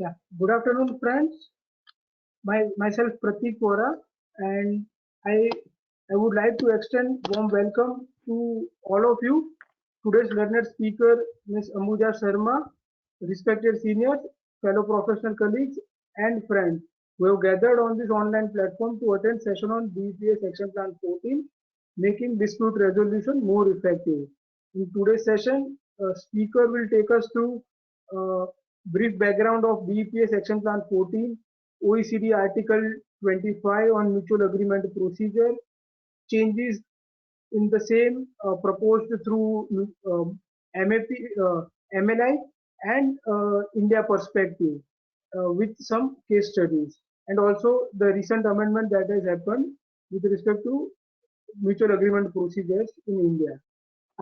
Yeah, good afternoon, friends. Myself Pratik Vora, and I I would like to extend warm welcome to all of you. Today's learned speaker, Ms. Ambuja Sharma, respected seniors, fellow professional colleagues, and friends who have gathered on this online platform to attend session on BPA Section Plan 14, making dispute resolution more effective. In today's session, a speaker will take us through uh, brief background of BPA Section Plan 14, OECD Article 25 on mutual agreement procedure, changes in the same proposed through MAP, MLI and India perspective with some case studies, and also the recent amendment that has happened with respect to mutual agreement procedures in India.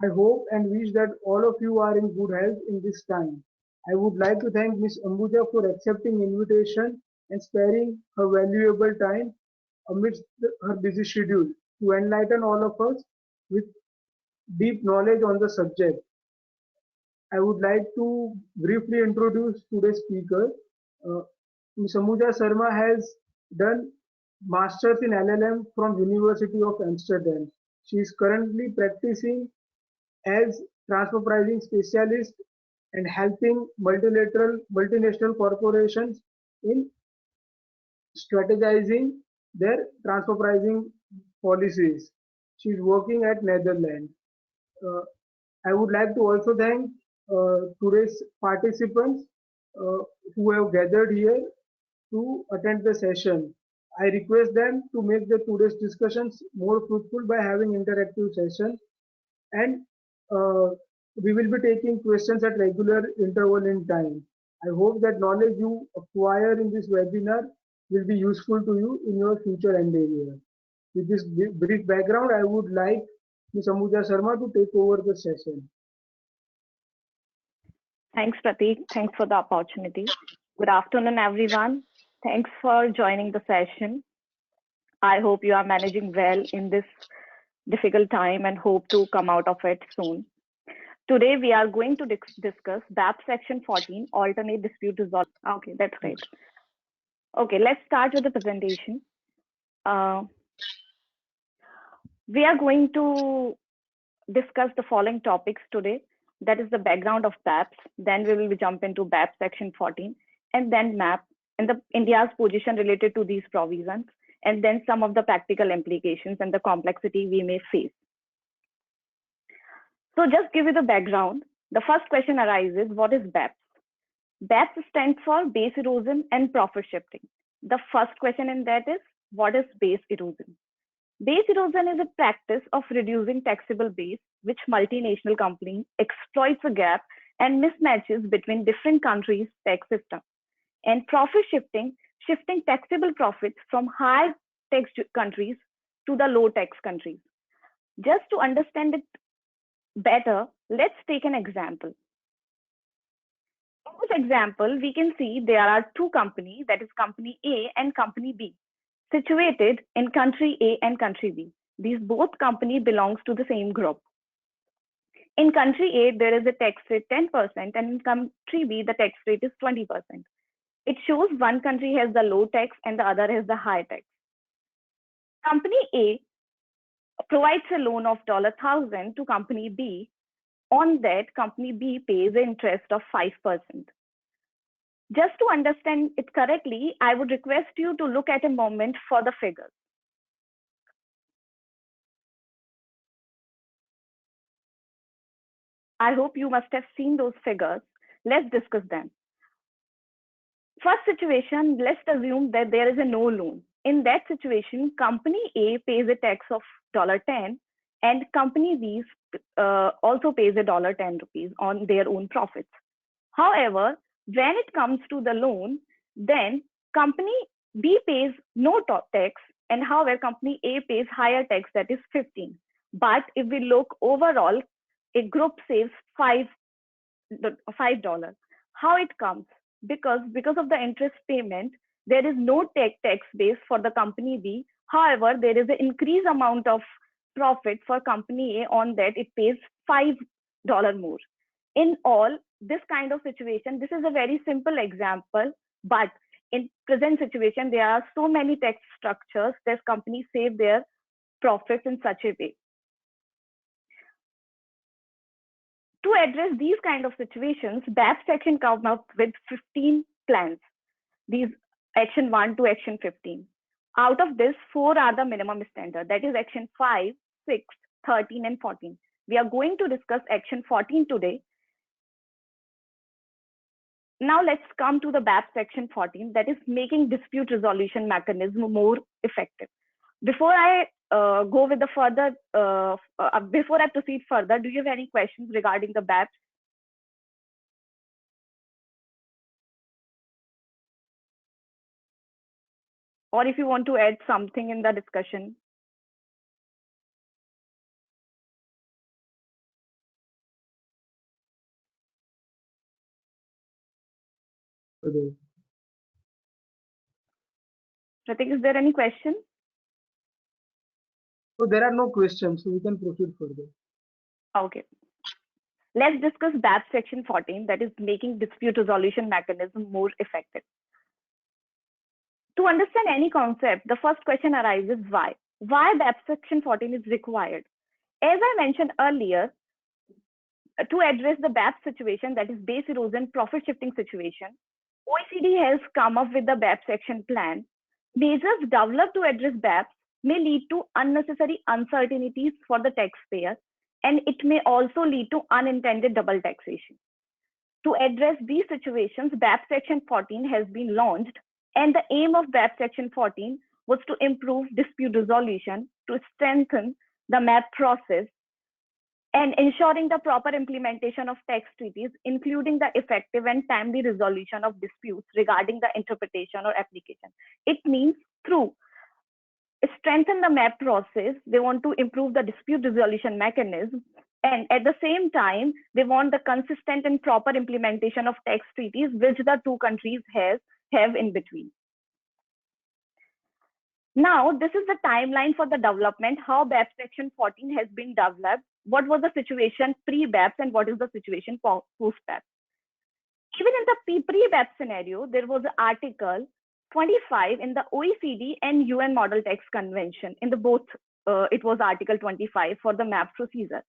I hope and wish that all of you are in good health in this time. I would like to thank Ms. Ambuja for accepting invitation and sparing her valuable time amidst her busy schedule to enlighten all of us with deep knowledge on the subject. I would like to briefly introduce today's speaker. Uh, Ms. Ambuja Sharma has done Masters in LLM from University of Amsterdam. She is currently practicing as transfer pricing specialist and helping multinational corporations in strategizing their transfer pricing policies. She is working at Netherlands. Uh, I would like to also thank today's participants uh, who have gathered here to attend the session. I request them to make the today's discussions more fruitful by having interactive sessions, and uh, we will be taking questions at regular interval in time. I hope that knowledge you acquire in this webinar will be useful to you in your future endeavor. With this brief background, I would like Ms. Ambuja Sharma to take over the session. Thanks, Pratik. Thanks for the opportunity. Good afternoon, everyone. Thanks for joining the session. I hope you are managing well in this difficult time and hope to come out of it soon. Today, we are going to discuss BAP Section 14, Alternate Dispute Resolution. Okay, that's great. Okay, let's start with the presentation. We are going to discuss the following topics today. That is the background of BAPs. Then we will jump into BAP Section 14, and then MAP and the India's position related to these provisions, and then some of the practical implications and the complexity we may face. So just give you the background. The first question arises, what is BAPs? BAPs stands for base erosion and profit shifting. The first question in that is, what is base erosion? Base erosion is a practice of reducing taxable base, which multinational companies exploits a gap and mismatches between different countries' tax systems. And profit shifting, shifting taxable profits from high tax countries to the low tax countries. Just to understand it better, let's take an example. In this example, we can see there are two companies, that is company A and company B, situated in country A and country B. These both companies belongs to the same group. In country A, there is a tax rate 10%, and in country B, the tax rate is 20%. It shows one country has the low tax and the other has the high tax. Company A provides a loan of $1,000 to company B. On that, company B pays an interest of 5%. Just to understand it correctly, I would request you to look at a moment for the figures. I hope you must have seen those figures. Let's discuss them. First situation, let's assume that there is a no loan. In that situation, company A pays a tax of $10 and company B also pays $10 on their own profits. However, when it comes to the loan, then company B pays no tax, and however, company A pays higher tax, that is 15. But if we look overall, a group saves $5. How it comes? Because of the interest payment, there is no tax base for the company B. However, there is an increased amount of profit for company A. On that, it pays $5 more. In all, this kind of situation, this is a very simple example But in present situation, there are so many tax structures that companies save their profits in such a way. To address these kind of situations, BAP section come up with 15 plans. These action 1 to action 15. Out of this, 4 are the minimum standard. That is action 5, 6, 13, and 14. We are going to discuss action 14 today. Now let's come to the BAP section 14, that is making dispute resolution mechanism more effective. Before I go with the further, before I proceed further, do you have any questions regarding the BAP? Or if you want to add something in the discussion? Okay. Pratik, is there any question? So there are no questions, so we can proceed further. Okay. Let's discuss BAP section 14, that is making dispute resolution mechanism more effective. To understand any concept, the first question arises why? Why BAP section 14 is required? As I mentioned earlier, to address the BAP situation, that is base erosion profit shifting situation, OECD has come up with the BAP section plan. Measures developed to address BAP may lead to unnecessary uncertainties for the taxpayer, and it may also lead to unintended double taxation. To address these situations, BAP section 14 has been launched, and the aim of BAP section 14 was to improve dispute resolution, to strengthen the MAP process, and ensuring the proper implementation of tax treaties, including the effective and timely resolution of disputes regarding the interpretation or application. It means through strengthen the MAP process, they want to improve the dispute resolution mechanism, and at the same time, they want the consistent and proper implementation of tax treaties which the two countries have in between. Now, this is the timeline for the development, how BAP section 14 has been developed, what was the situation pre-BAPS and what is the situation post-BAPS. Even in the pre-BAPS scenario, there was Article 25 in the OECD and UN Model Tax Convention. In the both, it was Article 25 for the MAP procedure.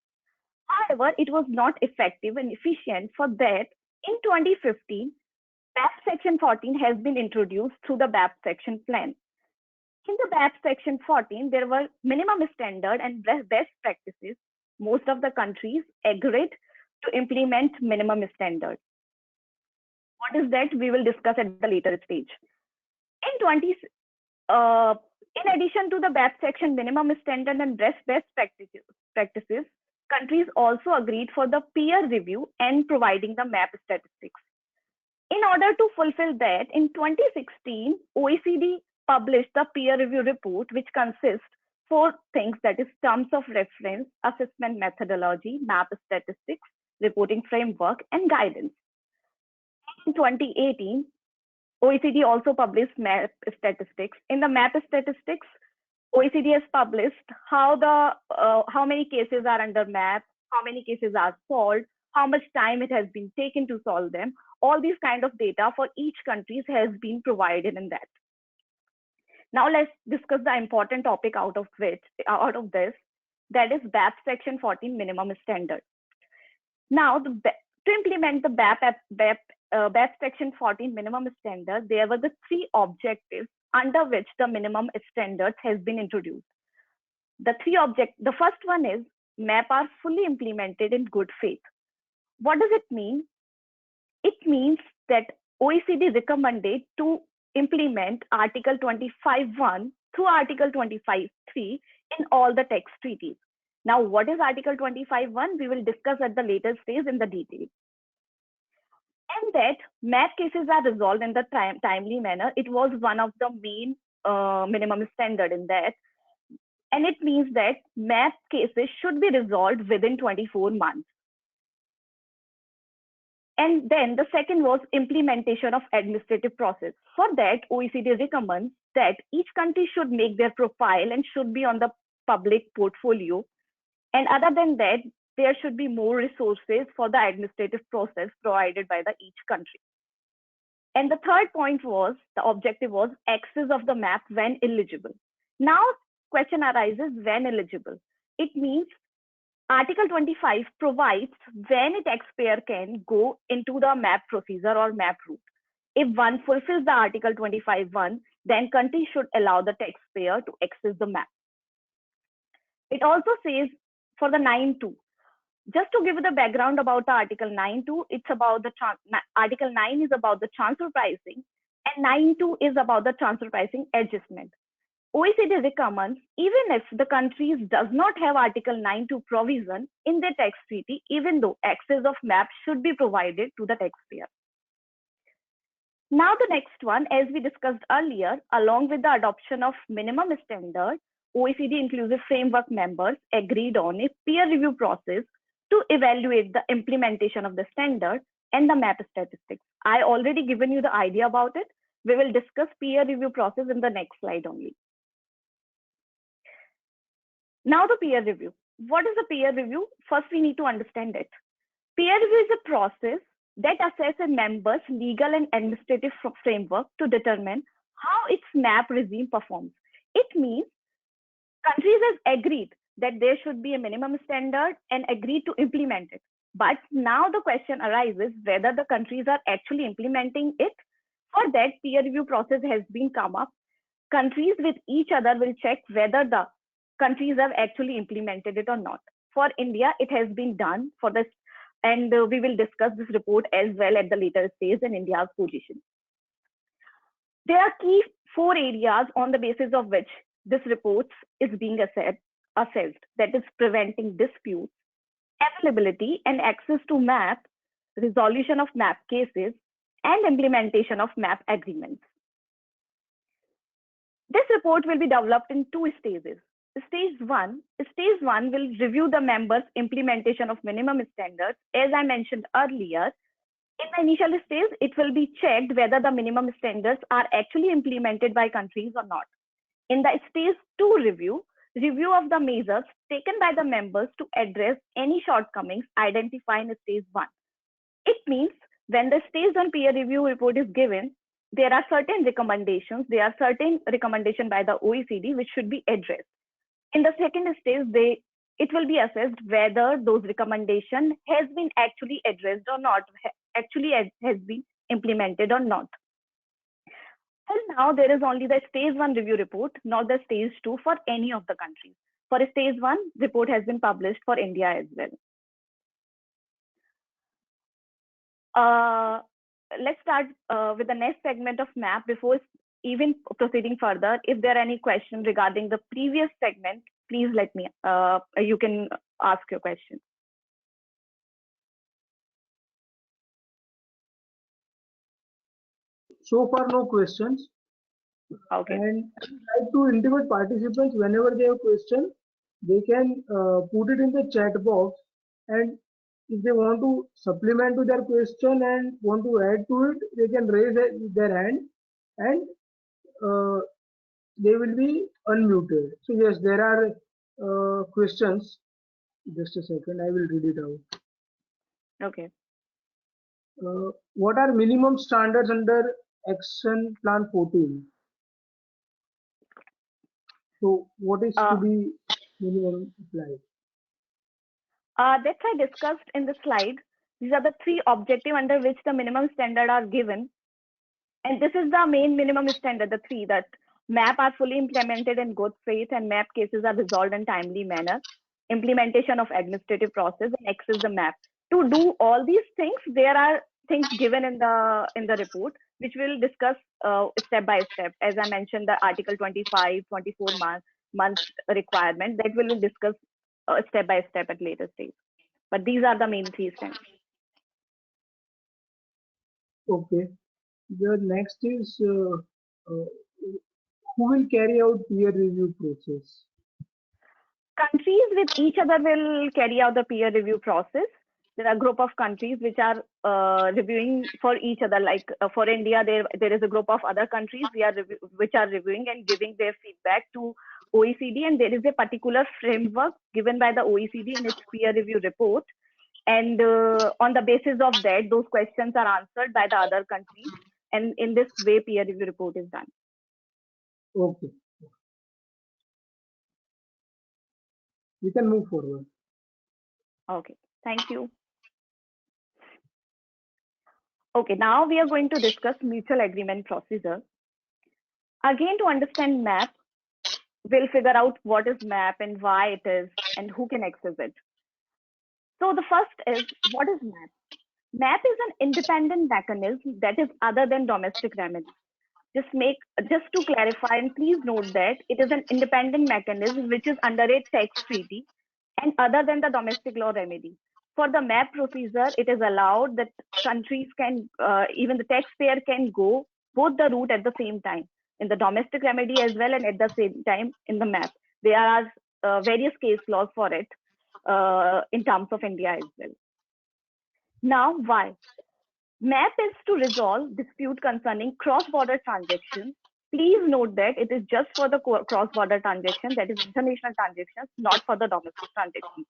However, it was not effective and efficient. For that, in 2015, BAP section 14 has been introduced through the BAP section plan. In the BAP section 14, there were minimum standard and best practices. Most of the countries agreed to implement minimum standard. What is that? We will discuss at the later stage. In addition to the BAP section minimum standard and best practices, countries also agreed for the peer review and providing the MAP statistics. In order to fulfill that, in 2016, OECD published the peer review report, which consists 4 things, that is terms of reference, assessment methodology, MAP statistics, reporting framework, and guidance. In 2018, OECD also published MAP statistics. In the MAP statistics, OECD has published how many cases are under MAP, how many cases are solved, how much time it has been taken to solve them. All these kind of data for each country has been provided in that. Now let's discuss the important topic out of this, that is BAP section 14 minimum standard. Now, to implement the BAP section 14 minimum standard, there were the 3 objectives under which the minimum standards has been introduced. The first one is MAP are fully implemented in good faith. What does it mean? It means that OECD recommended to implement Article 25.1 through Article 25.3 in all the tax treaties. Now, what is Article 25.1? We will discuss at the later stage in the detail. And that MAP cases are resolved in the timely manner. It was one of the main minimum standard in that. And it means that MAP cases should be resolved within 24 months. And then the second was implementation of administrative process. For that, OECD recommends that each country should make their profile and should be on the public portfolio. And other than that, there should be more resources for the administrative process provided by each country. And the third point was, the objective was access of the map when eligible. Now, question arises when eligible. It means Article 25 provides when a taxpayer can go into the map procedure or map route. If one fulfills the Article 25(1), then country should allow the taxpayer to access the map. It also says for the 9(2), just to give you the background about the Article 9(2), it's about the Article 9 is about the transfer pricing, and 9(2) is about the transfer pricing adjustment. OECD recommends even if the countries does not have Article 9(2) provision in their tax treaty, even though access of map should be provided to the taxpayer. Now the next one, as we discussed earlier, along with the adoption of minimum standard, OECD inclusive framework members agreed on a peer review process to evaluate the implementation of the standard and the map statistics. I already given you the idea about it. We will discuss peer review process in the next slide only. Now the peer review. What is a peer review? First, we need to understand it. Peer review is a process that assesses a member's legal and administrative framework to determine how its map regime performs. It means countries have agreed that there should be a minimum standard and agreed to implement it. But now the question arises whether the countries are actually implementing it. For that, peer review process has been come up. Countries with each other will check whether the countries have actually implemented it or not. For India, it has been done for this, and we will discuss this report as well at the later stage in India's position. There are key 4 areas on the basis of which this report is being assessed, that is preventing disputes, availability and access to map, resolution of map cases, and implementation of map agreements. This report will be developed in 2 stages. Stage one will review the members' implementation of minimum standards. As I mentioned earlier, in the initial stage, it will be checked whether the minimum standards are actually implemented by countries or not. In the stage 2 review of the measures taken by the members to address any shortcomings identified in stage 1. It means when the stage 1 peer review report is given, there are certain recommendations. There are certain recommendations by the OECD which should be addressed. In the second stage, it will be assessed whether those recommendations has been actually addressed or not, actually has been implemented or not. Till now, there is only the stage 1 review report, not the stage 2 for any of the countries. For stage 1, report has been published for India as well. Let's start with the next segment of map. Before even proceeding further, if there are any questions regarding the previous segment, please let me, you can ask your question. So far, no questions. Okay. And I'd like to intimate participants, whenever they have question, they can put it in the chat box, and if they want to supplement to their question and want to add to it, they can raise their hand, and they will be unmuted. So yes, there are questions. Just a second, I will read it out. Okay. What are minimum standards under Action Plan 14? So what is to be minimum applied? That I discussed in the slide. These are the 3 objectives under which the minimum standard are given. And this is the main minimum standard, the 3, that map are fully implemented in good faith and map cases are resolved in timely manner, implementation of administrative process, and access the map. To do all these things, there are things given in the report, which we'll discuss step by step. As I mentioned, the Article 25, 24 months requirement, that we will discuss step by step at later stage. But these are the main 3 steps. Okay. The next is who will carry out peer review process? Countries with each other will carry out the peer review process. There are a group of countries which are reviewing for each other. Like for India, there is a group of other countries which are reviewing and giving their feedback to OECD, and there is a particular framework given by the OECD in its peer review report. And on the basis of that, those questions are answered by the other countries. And in this way, peer review report is done. Okay. We can move forward. Okay, thank you. Okay, now we are going to discuss mutual agreement procedure. Again, to understand MAP, we'll figure out what is MAP and why it is and who can access it. So the first is, what is MAP? MAP is an independent mechanism that is other than domestic remedy. Just to clarify, and please note that it is an independent mechanism which is under a tax treaty and other than the domestic law remedy. For the MAP procedure, it is allowed that countries can, even the taxpayer can go both the route at the same time, in the domestic remedy as well and at the same time in the MAP. There are various case laws for it in terms of India as well. Now, why? MAP is to resolve dispute concerning cross-border transactions. Please note that it is just for the cross-border transactions, that is international transactions, not for the domestic transactions.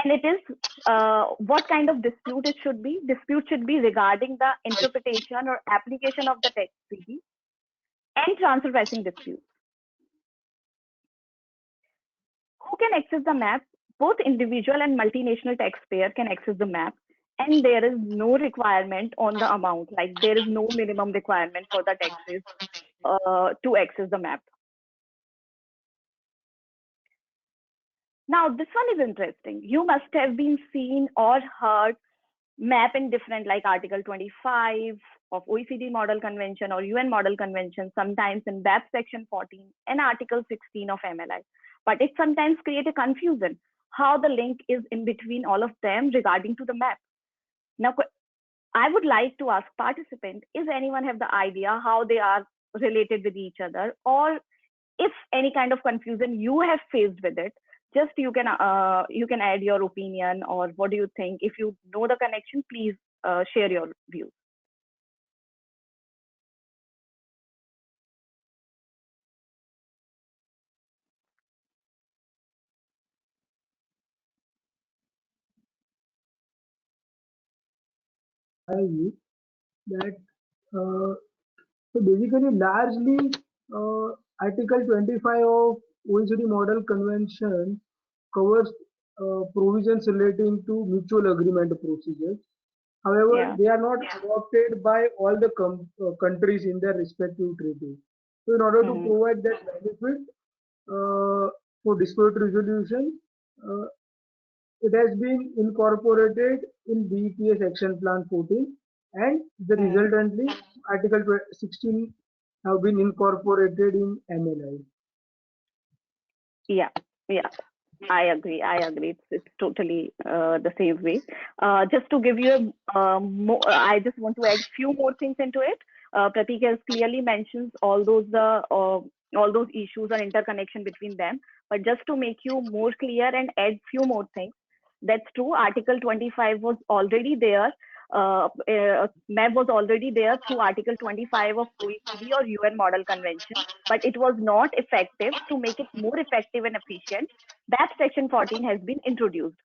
And it is what kind of dispute it should be? Dispute should be regarding the interpretation or application of the tax treaty and transfer pricing disputes. Who can access the MAP? Both individual and multinational taxpayer can access the MAP. And there is no requirement on the amount, like there is no minimum requirement for the taxes to access the MAP. Now, this one is interesting. You must have been seen or heard MAP in different, like Article 25 of OECD Model Convention or UN Model Convention, sometimes in BEPS Section 14 and Article 16 of MLI. But it sometimes creates a confusion how the link is in between all of them regarding to the MAP. Now, I would like to ask participants, is anyone have the idea how they are related with each other, or if any kind of confusion you have faced with it, just you can add your opinion, or what do you think? If you know the connection, please share your views. I use that so basically largely Article 25 of OECD Model Convention covers provisions relating to mutual agreement procedures. However, Yeah. they are not adopted by all the countries in their respective treaties. So in order to provide that benefit for dispute resolution, uh, it has been incorporated in BEPS Action Plan 14, and the resultantly Article 16 have been incorporated in MLI. Yeah. I agree. It's totally the same way. Just to give you I just want to add few more things into it. Pratik has clearly mentioned all those issues and interconnection between them. But just to make you more clear and add few more things, that's true. Article 25 was already there. MAP was already there through Article 25 of OECD or UN Model Convention, but it was not effective. To make it more effective and efficient, BEPS Section 14 has been introduced.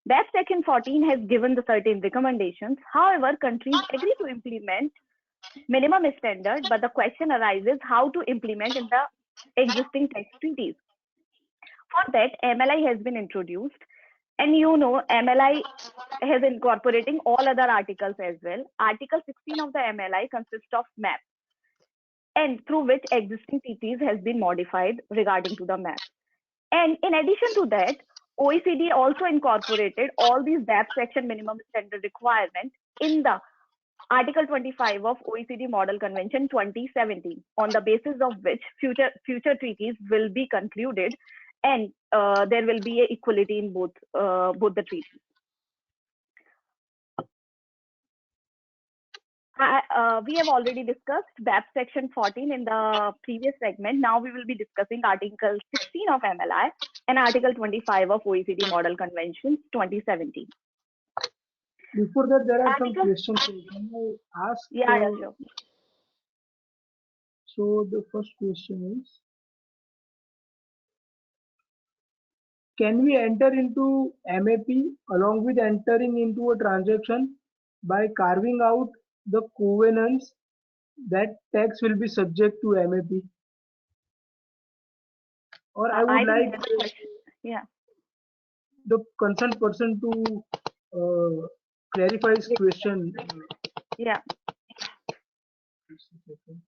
BEPS Section 14 has given the certain recommendations. However, countries agree to implement minimum standard, but the question arises how to implement in the existing tax treaties. For that, MLI has been introduced. And you know, MLI has incorporating all other articles as well. Article 16 of the MLI consists of MAP, and through which existing treaties has been modified regarding to the MAP. And in addition to that, OECD also incorporated all these BEPS section minimum standard requirements in the Article 25 of OECD Model Convention 2017, on the basis of which future treaties will be concluded, and there will be equality in both the treaties. We have already discussed BEPS Section 14 in the previous segment. Now we will be discussing Article 16 of MLI and Article 25 of OECD Model Convention 2017. Before that, there are some questions. Can I ask? Yeah, sure. So the first question is, can we enter into MAP along with entering into a transaction by carving out the covenants that tax will be subject to MAP? Or I would I didn't like get the question. Yeah. the concerned person to clarify his question. Yeah. Just a second.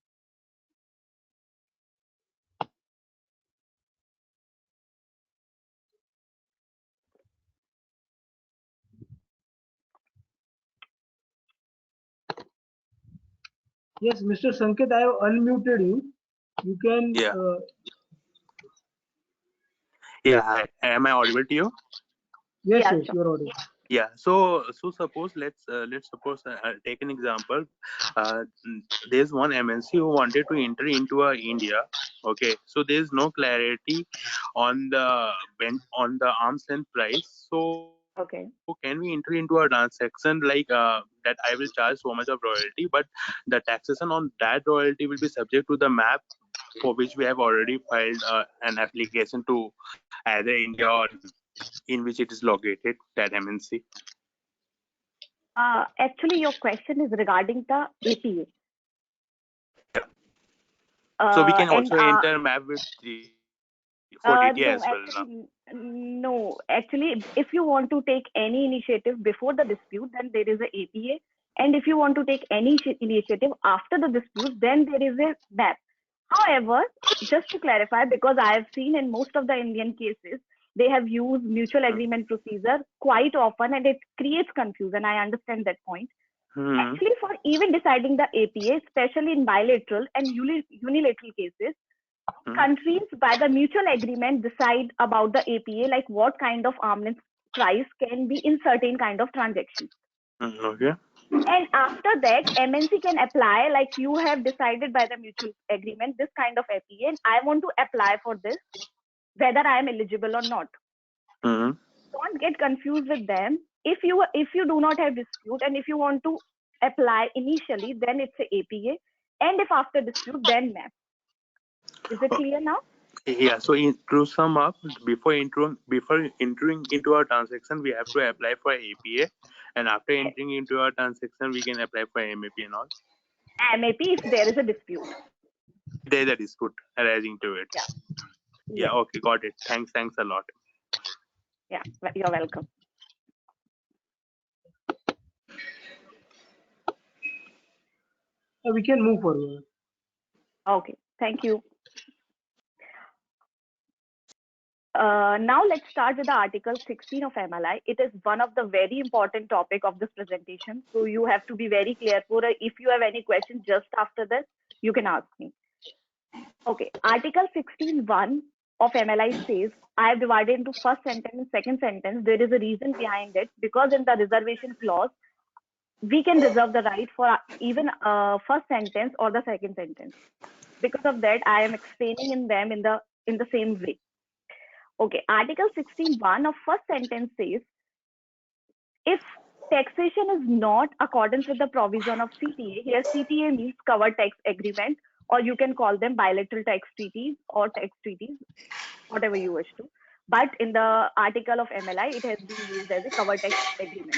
Yes, Mr. Sanket, I have unmuted you. You can. Yeah. Yeah. Hi. Am I audible to you? Yes, Yeah, yes, sure. you are audible. Yeah. So suppose let's suppose take an example. There's one MNC who wanted to enter into India. Okay. So there's no clarity on the on the arm's length price. So can we Okay. enter into a transaction like that? I will charge so much of royalty, but the taxation on that royalty will be subject to the map for which we have already filed an application to either India or in which it is located, that MNC. Actually, your question is regarding the APA. Yeah. So we can And also enter map with for DTA no, as well now. actually, no. Actually, if you want to take any initiative before the dispute, then there is a APA. And if you want to take any initiative after the dispute, then there is a BAP. However, just to clarify, because I have seen in most of the Indian cases, they have used mutual agreement procedure quite often, and it creates confusion. I understand that point. Hmm. Actually, for even deciding the APA, especially in bilateral and unilateral cases, countries by the mutual agreement decide about the APA, like what kind of arm length price can be in certain kind of transactions. Okay. And after that, MNC can apply, like you have decided by the mutual agreement, this kind of APA, and I want to apply for this, whether I am eligible or not. Hmm. Don't get confused with them. If you do not have dispute and if you want to apply initially, then it's a APA, and if after dispute, then MAP. Is it clear now? Yeah. So to sum up, before entering into our transaction, we have to apply for APA, and after Yes. entering into our transaction, we can apply for MAP and all. MAP if there is a dispute. There is a dispute arising to it. Yeah. Yeah. Yes. Okay. Got it. Thanks a lot. Yeah. You're welcome. We can move forward. Okay. Thank you. Now let's start with the Article 16 of MLI. It is one of the very important topic of this presentation. So you have to be very clear. If you have any questions just after this, you can ask me. Okay. Article 16(1) of MLI says, I have divided into first sentence and second sentence. There is a reason behind it, because in the reservation clause, we can reserve the right for even first sentence or the second sentence. Because of that, I am explaining in them in the same way. Okay, Article 16(1) of first sentence says, if taxation is not accordance with the provision of CTA, here CTA means covered tax agreement, or you can call them bilateral tax treaties or tax treaties, whatever you wish to. But in the article of MLI, it has been used as a covered tax agreement.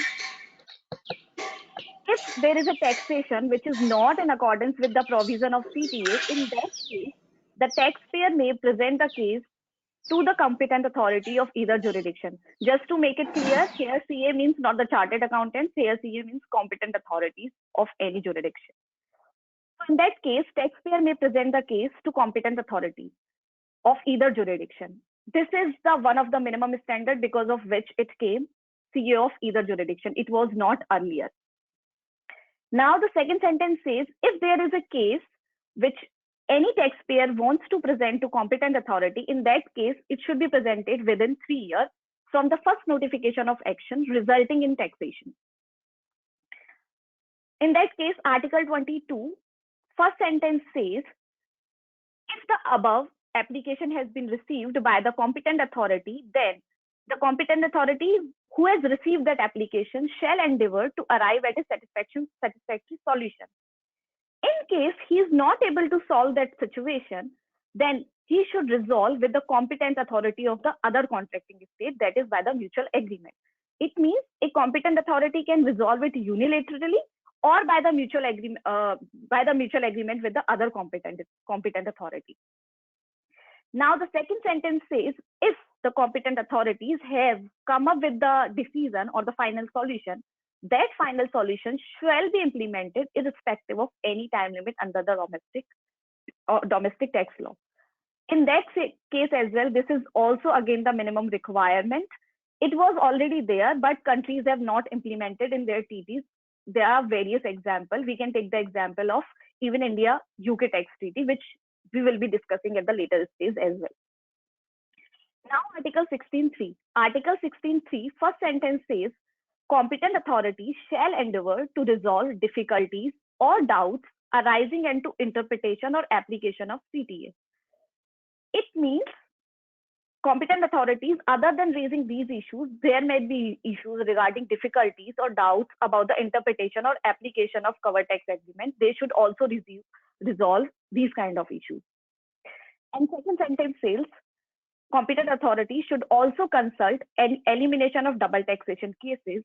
If there is a taxation which is not in accordance with the provision of CTA, in that case, the taxpayer may present the case to the competent authority of either jurisdiction. Just to make it clear, here CA means not the chartered accountants, here CA means competent authorities of any jurisdiction. So in that case, taxpayer may present the case to competent authority of either jurisdiction. This is the one of the minimum standard because of which it came CA of either jurisdiction. It was not earlier. Now the second sentence says, if there is a case which any taxpayer wants to present to competent authority, in that case, it should be presented within 3 years from the first notification of action resulting in taxation. In that case, Article 22, first sentence says, if the above application has been received by the competent authority, then the competent authority who has received that application shall endeavor to arrive at a satisfactory solution. In case he is not able to solve that situation, then he should resolve with the competent authority of the other contracting state, that is by the mutual agreement. It means a competent authority can resolve it unilaterally, or by the mutual agreement with the other competent authority. Now the second sentence says, if the competent authorities have come up with the decision or the final solution, that final solution shall be implemented irrespective of any time limit under the domestic tax law. In that case as well, this is also again the minimum requirement. It was already there, but countries have not implemented in their treaties. There are various examples. We can take the example of even India-UK tax treaty, which we will be discussing at the later stage as well. Now, Article 16.3. Article 16.3, first sentence says, competent authorities shall endeavor to resolve difficulties or doubts arising into interpretation or application of CTA. It means competent authorities, other than raising these issues, there may be issues regarding difficulties or doubts about the interpretation or application of cover tax agreement. They should also resolve these kind of issues. And second sentence says, competent authorities should also consult an elimination of double taxation cases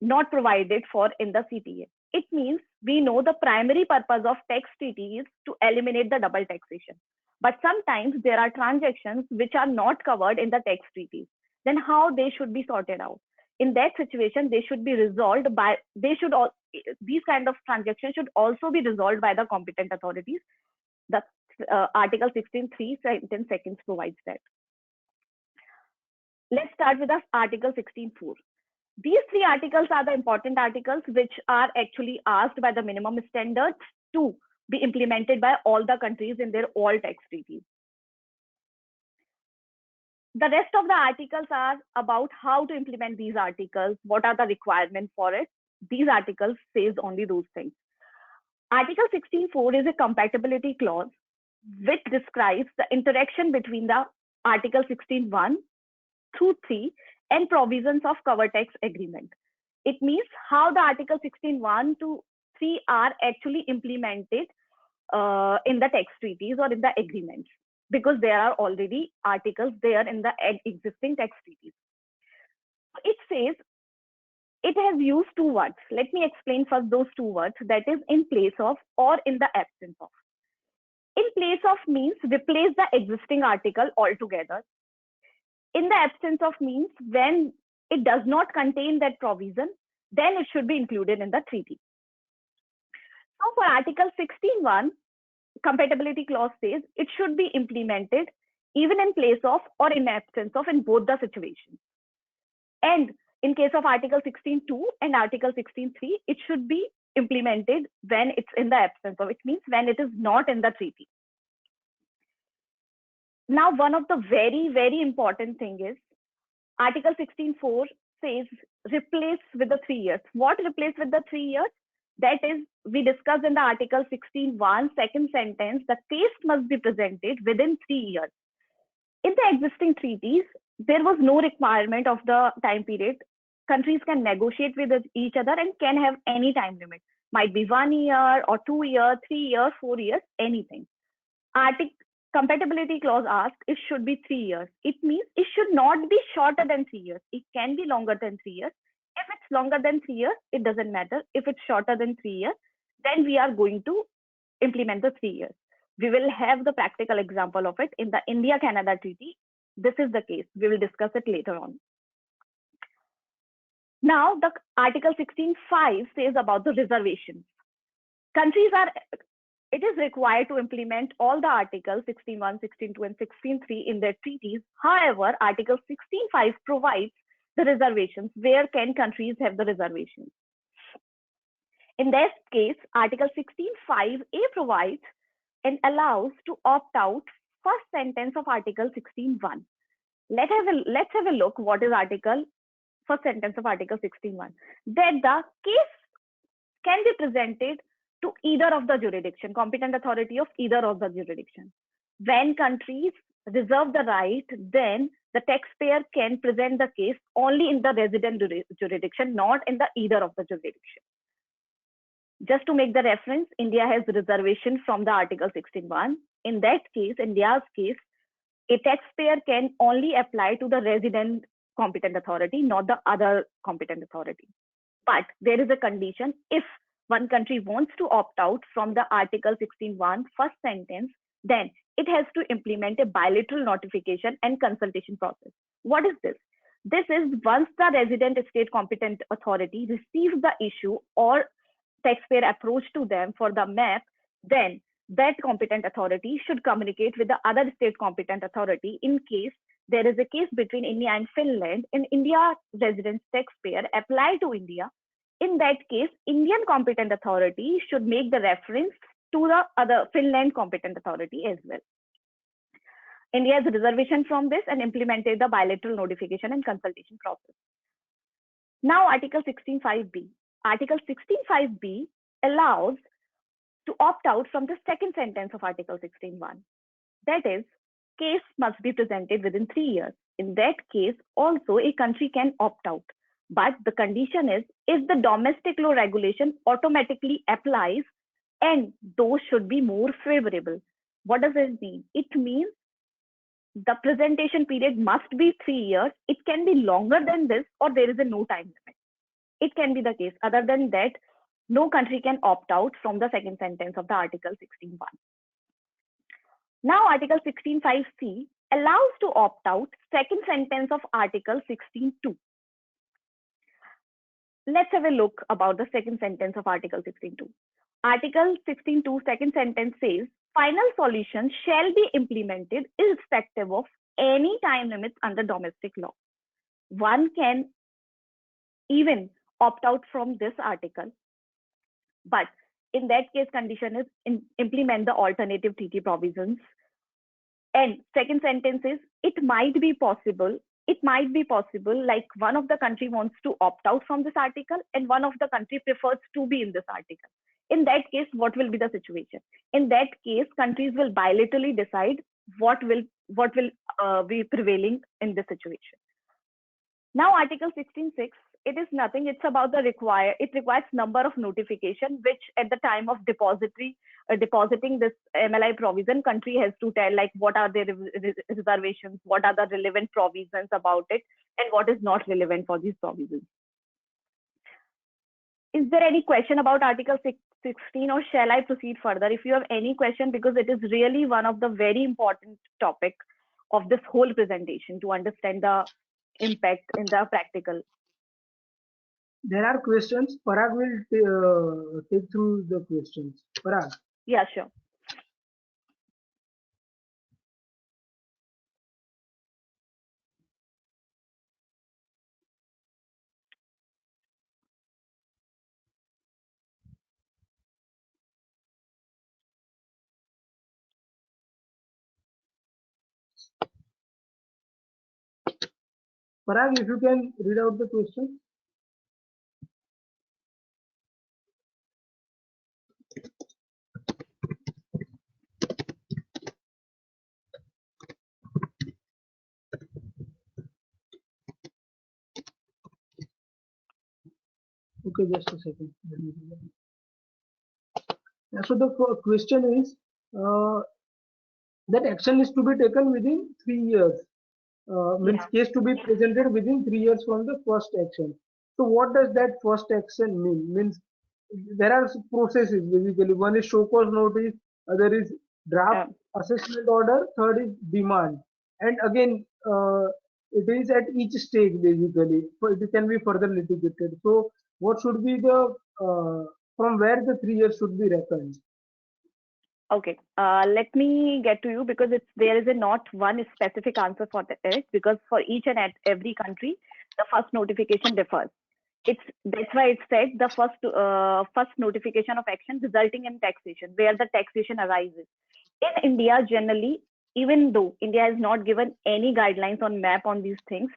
not provided for in the CTA. It means we know the primary purpose of tax treaty is to eliminate the double taxation. But sometimes there are transactions which are not covered in the tax treaties. Then how they should be sorted out? In that situation, they should be resolved by, these kind of transactions should also be resolved by the competent authorities. The Article 16.3 sentence seconds provides that. Let's start with the Article 16.4. These three articles are the important articles which are actually asked by the minimum standards to be implemented by all the countries in their all tax treaties. The rest of the articles are about how to implement these articles, what are the requirements for it. These articles says only those things. Article 16.4 is a compatibility clause which describes the interaction between the Article 16.1 through 3 and provisions of cover tax agreement. It means how the Article 16.1 to 3 are actually implemented in the tax treaties or in the agreements, because there are already articles there in the existing tax treaties. It says it has used two words. Let me explain first those two words, that is in place of or in the absence of. In place of means replace the existing article altogether. In the absence of means when it does not contain that provision, then it should be included in the treaty. So for Article 16.1, compatibility clause says it should be implemented even in place of or in absence of in both the situations. And in case of Article 16.2 and Article 16.3, it should be implemented when it's in the absence of, it means when it is not in the treaty. Now, one of the very, very important thing is Article 16.4 says replace with the 3 years. What replace with the 3 years? That is, we discussed in the Article 16.1 second sentence, the case must be presented within 3 years. In the existing treaties, there was no requirement of the time period. Countries can negotiate with each other and can have any time limit. Might be 1 year or 2 years, 3 years, 4 years, anything. Compatibility clause asks it should be 3 years. It means it should not be shorter than 3 years. It can be longer than 3 years. If it's longer than 3 years, it doesn't matter. If it's shorter than 3 years, then we are going to implement the 3 years. We will have the practical example of it in the India-Canada treaty. This is the case. We will discuss it later on. Now, the Article 16.5 says about the reservations. It is required to implement all the articles 16.1, 16.2, and 16.3 in their treaties. However, Article 16.5 provides the reservations. Where can countries have the reservations? In this case, Article 16.5a provides and allows to opt out first sentence of Article 16.1. Let's have a look what is first sentence of Article 16.1. That the case can be presented to either of the jurisdiction, competent authority of either of the jurisdiction. When countries reserve the right, then the taxpayer can present the case only in the resident jurisdiction, not in the either of the jurisdiction. Just to make the reference, India has reservation from the Article 16.1. In that case, India's case, a taxpayer can only apply to the resident competent authority, not the other competent authority. But there is a condition: if one country wants to opt out from the Article 16.1 first sentence, then it has to implement a bilateral notification and consultation process. What is this? This is once the resident state competent authority receives the issue or taxpayer approach to them for the map, then that competent authority should communicate with the other state competent authority in case there is a case between India and Finland and India resident taxpayer apply to India. In that case, Indian competent authority should make the reference to the other Finland competent authority as well. India has a reservation from this and implemented the bilateral notification and consultation process. Now, Article 16.5b. Article 16.5b allows to opt out from the second sentence of Article 16.1. That is, case must be presented within 3 years. In that case, also a country can opt out. But the condition is if the domestic law regulation automatically applies and those should be more favorable. What does it mean? It means the presentation period must be 3 years. It can be longer than this, or there is a no time limit. It can be the case. Other than that, no country can opt out from the second sentence of the Article 16.1. Now, Article 16.5c allows to opt out second sentence of Article 16.2. Let's have a look about the second sentence of Article 16.2. Article 16.2 second sentence says, final solution shall be implemented irrespective of any time limits under domestic law. One can even opt out from this article, but in that case, condition is implement the alternative treaty provisions. And second sentence is, it might be possible, like one of the country wants to opt out from this article and one of the country prefers to be in this article. In that case, what will be the situation? In that case, countries will bilaterally decide what will be prevailing in this situation. Now, Article 16.6, it is nothing. It's about it requires number of notification, which at the time of depositing this MLI provision, country has to tell like what are their reservations, what are the relevant provisions about it, and what is not relevant for these provisions. Is there any question about Article 16, or shall I proceed further? If you have any question, because it is really one of the very important topic of this whole presentation to understand the impact in the practical. There are questions. Parag will take through the questions. Parag. Yeah, sure. Parag, if you can read out the question. Okay, just a second. So the question is that action is to be taken within 3 years. Means case to be presented within 3 years from the first action. So what does that first action mean? Means there are processes basically. One is show cause notice, other is draft assessment order, third is demand, and again it is at each stage basically. So it can be further litigated. So what should be the from where the 3 years should be reckoned? Okay, let me get to you, because there is not one specific answer for it, because for each and every country, the first notification differs. That's why it said the first notification of action resulting in taxation, where the taxation arises. In India, generally, even though India has not given any guidelines on MAP on these things,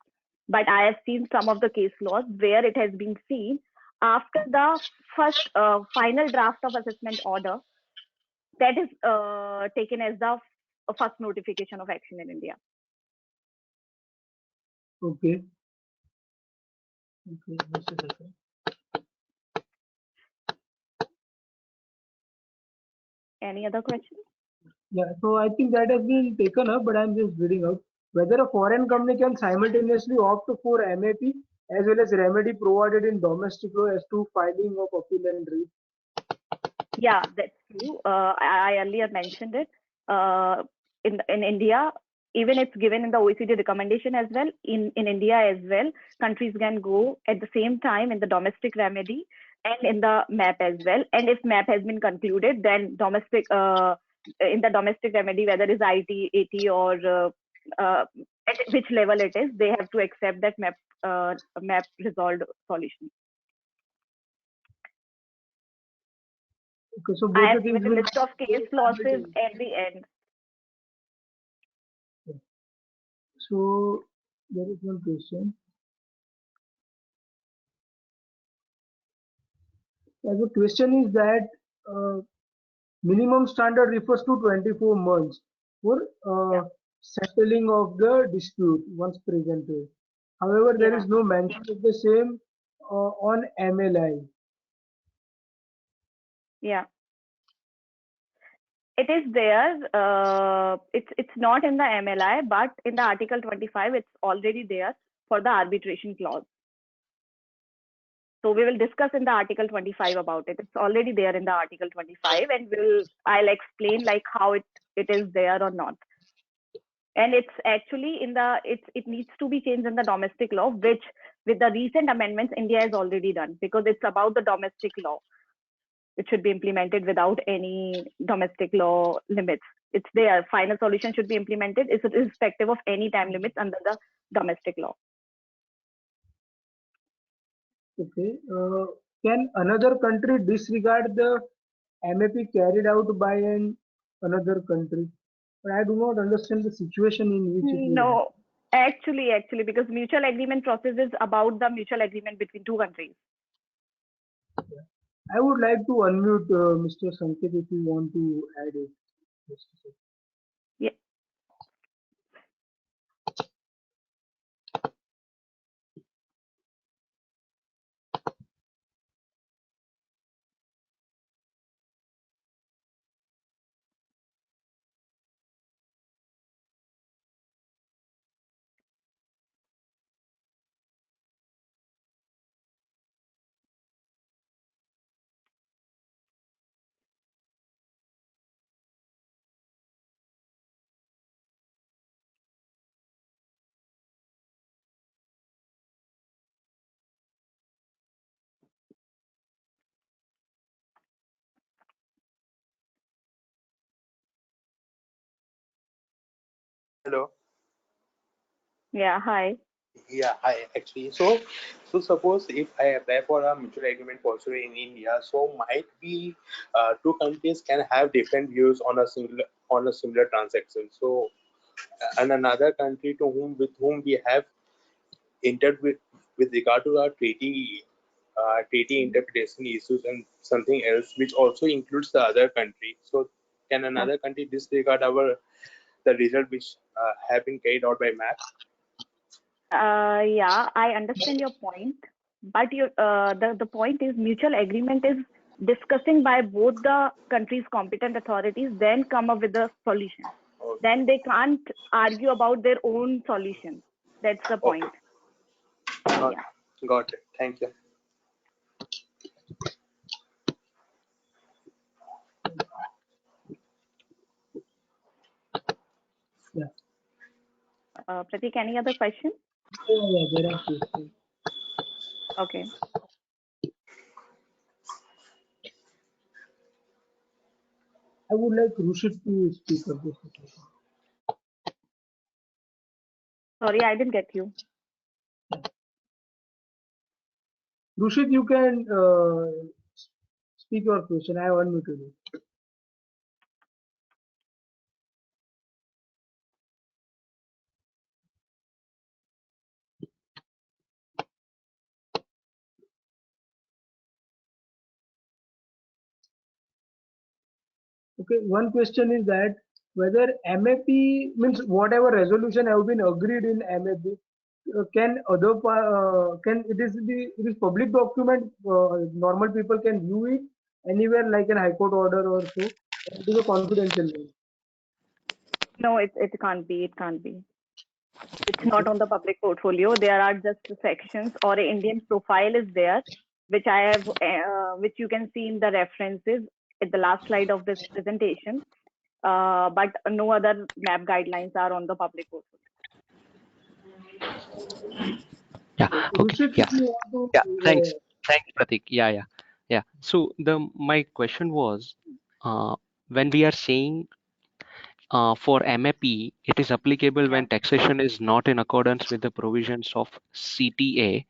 but I have seen some of the case laws where it has been seen after the first final draft of assessment order, that is taken as the first notification of action in India. Okay. Okay, just a second. Any other questions? Yeah, so I think that has been taken up, but I'm just reading out. Whether a foreign company can simultaneously opt for MAP as well as remedy provided in domestic law as to filing of appeal and writ. Yeah, that's true. I earlier mentioned it. In India, even it's given in the OECD recommendation as well. In India as well, countries can go at the same time in the domestic remedy and in the MAP as well. And if MAP has been concluded, then domestic in the domestic remedy, whether it's IT, AT, or at which level it is, they have to accept that MAP resolved solution. Okay, so I both the have things given a will. list of case clauses at the end. So there is one question. The question is that minimum standard refers to 24 months for settling of the dispute once presented. However, there is no mention of the same on MLI. Yeah. It is there. It's not in the MLI, but in the Article 25, it's already there for the arbitration clause. So we will discuss in the Article 25 about it. It's already there in the Article 25, and I'll explain like how it is there or not. And it's actually it needs to be changed in the domestic law, which with the recent amendments India has already done, because it's about the domestic law. It should be implemented without any domestic law limits. It's there. Final solution should be implemented irrespective of any time limits under the domestic law. Okay. Can another country disregard the MAP carried out by another country? But I do not understand the situation in which it is. No, actually, because mutual agreement process is about the mutual agreement between two countries. I would like to unmute Mr. Sanket if you want to add it. Yeah. Hello. Yeah. Hi. Yeah, hi. Actually, so suppose if I apply for a mutual agreement also in India, so might be two countries can have different views on a similar transaction. So, and another country with whom we have entered with regard to our treaty interpretation issues and something else, which also includes the other country. So, can another country disregard the result which have been carried out by MAP? Yeah, I understand your point, but the point is mutual agreement is discussing by both the countries' competent authorities, then come up with a solution. Okay. Then they can't argue about their own solution. That's the point. Okay. Yeah. Got it. Thank you. Yeah. Pratik, any other question? Yeah, there are questions. Okay. I would like Rushit to speak of this. Sorry, I didn't get you. Rushit, you can speak your question. I have unmuted you. Okay, one question is that whether MAP means whatever resolution have been agreed in MAP, can it is public document, normal people can view it anywhere like an high court order or so. It is a confidential one. No, it can't be. It can't be. It's not on the public portfolio. There are just sections or an Indian profile is there, which I have, which you can see in the references. at the last slide of this presentation, but no other MAP guidelines are on the public portal. Yeah. Okay. Rushik, Yeah. if you want Yeah. to, Thanks. Thanks, Pratik. Yeah. So my question was, when we are saying for MAP, it is applicable when taxation is not in accordance with the provisions of CTA.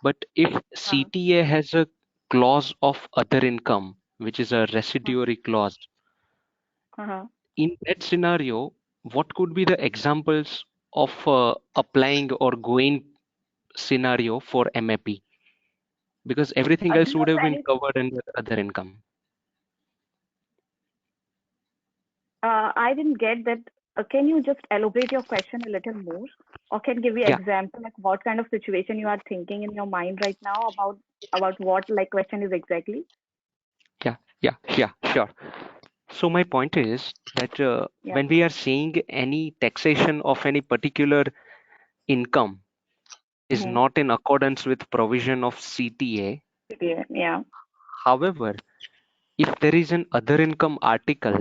But if CTA has a clause of other income, which is a residuary clause, in that scenario, what could be the examples of applying or going scenario for MAP? Because everything else would have been covered under other income. I didn't get that. Can you just elaborate your question a little more, or can give me Yeah. example, like what kind of situation you are thinking in your mind right now about what like question is exactly? Yeah, sure. So my point is that when we are saying any taxation of any particular income is not in accordance with provision of CTA. Yeah. However, if there is an other income article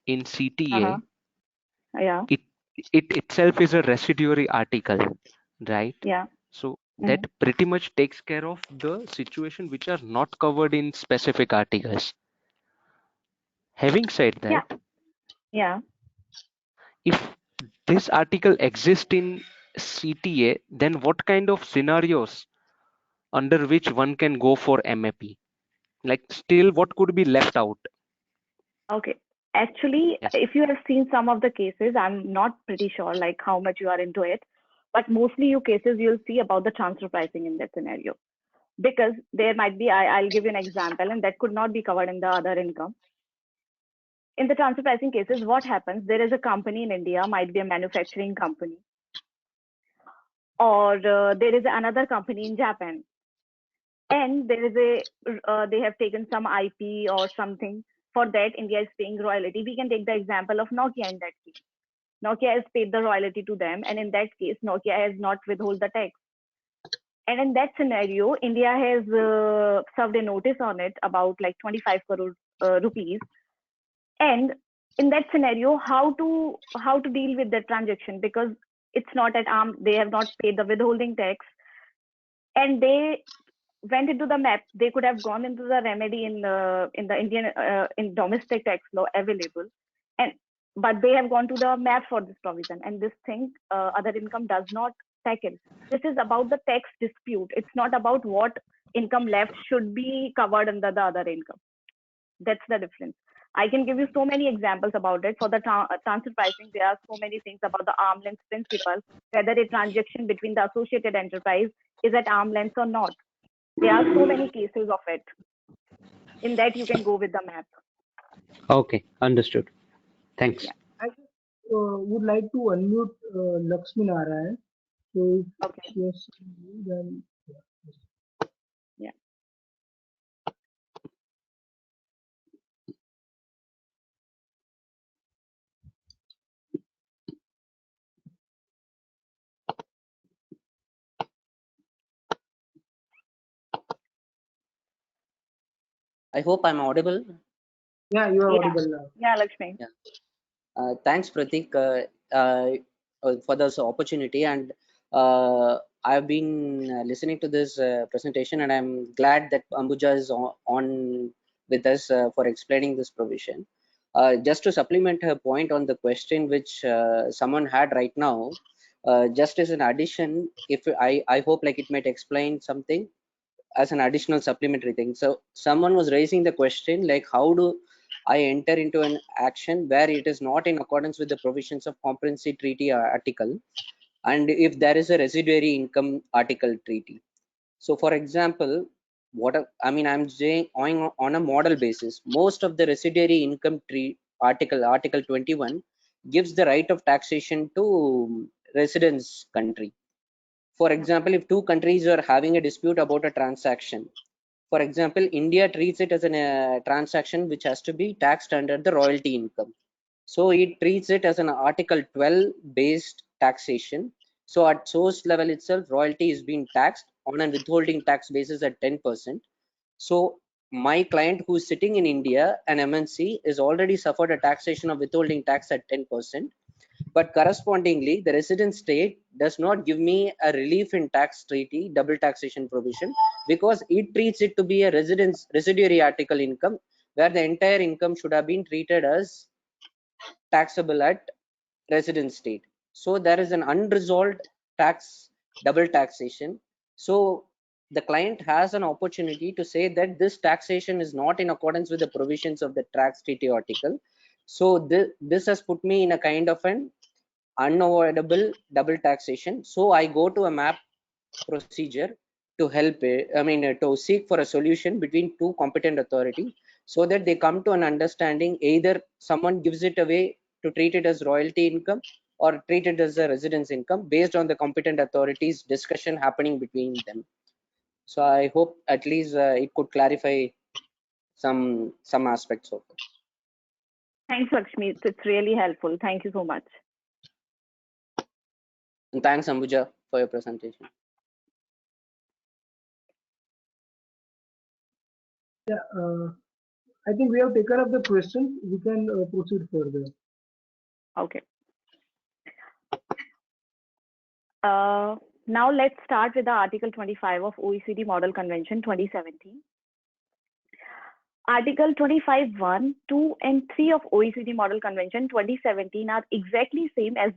in CTA, Yeah. it itself is a residuary article, right? Yeah. So that pretty much takes care of the situation which are not covered in specific articles. Having said that, Yeah. if this article exists in CTA, then what kind of scenarios under which one can go for MAP? Like still what could be left out? Okay. Actually, Yes. if you have seen some of the cases, I'm not pretty sure like how much you are into it, but mostly you cases you'll see about the transfer pricing in that scenario. Because there might be, I'll give you an example, and that could not be covered in the other income. In the transfer pricing cases, what happens? There is a company in India, might be a manufacturing company, or there is another company in Japan, and there is they have taken some IP or something. For that, India is paying royalty. We can take the example of Nokia in that case. Nokia has paid the royalty to them, and in that case, Nokia has not withhold the tax. And in that scenario, India has served a notice on it about like 25 crore rupees. And in that scenario, how to deal with that transaction, because it's not at arm, they have not paid the withholding tax, and they went into the MAP. They could have gone into the remedy in the Indian in domestic tax law available, but they have gone to the MAP for this provision, and this thing other income does not tackle. This is about the tax dispute. It's not about what income left should be covered under the other income. That's the difference. I can give you so many examples about it. For the transfer pricing, there are so many things about the arm's length principle, whether a transaction between the associated enterprise is at arm's length or not. There are so many cases of it. In that, you can go with the MAP. Okay, understood. Thanks. Yeah. I just would like to unmute Lakshmi Narayan. So if Okay. yes, then Yeah. I hope I'm audible. yeah, you are audible now. Yeah, Lakshmi. Thanks, Pratik, for this opportunity. And I've been listening to this presentation, and I'm glad that Ambuja is on with us for explaining this provision. Just to supplement her point on the question which someone had right now, just as an addition, if I hope like it might explain something as an additional supplementary thing. So someone was raising the question like, how do I enter into an action where it is not in accordance with the provisions of comprehensive treaty article, and if there is a residuary income article treaty. So for example, I'm saying on a model basis, most of the residuary income article 21 gives the right of taxation to residence country. For example, if two countries are having a dispute about a transaction, for example, India treats it as a transaction which has to be taxed under the royalty income. So it treats it as an Article 12 based taxation. So at source level itself, royalty is being taxed on a withholding tax basis at 10%. So my client who's sitting in India, an MNC, is already suffered a taxation of withholding tax at 10%, but correspondingly, the resident state does not give me a relief in tax treaty, double taxation provision, because it treats it to be a residuary article income, where the entire income should have been treated as taxable at resident state. So there is an unresolved tax, double taxation. So the client has an opportunity to say that this taxation is not in accordance with the provisions of the tax treaty article. So this has put me in a kind of an unavoidable double taxation. So I go to a MAP procedure to help to seek for a solution between two competent authorities, so that they come to an understanding. Either someone gives it away to treat it as royalty income, or treat it as a residence income, based on the competent authorities discussion happening between them. So I hope at least it could clarify some aspects of it. Thanks, Lakshmi. It's really helpful. Thank you so much. And thanks, Ambuja, for your presentation. Yeah, I think we have taken up the questions. We can proceed further. Okay. Now let's start with the Article 25 of OECD Model Convention 2017. Article 25(1), 2, and 3 of OECD Model Convention 2017 are exactly same as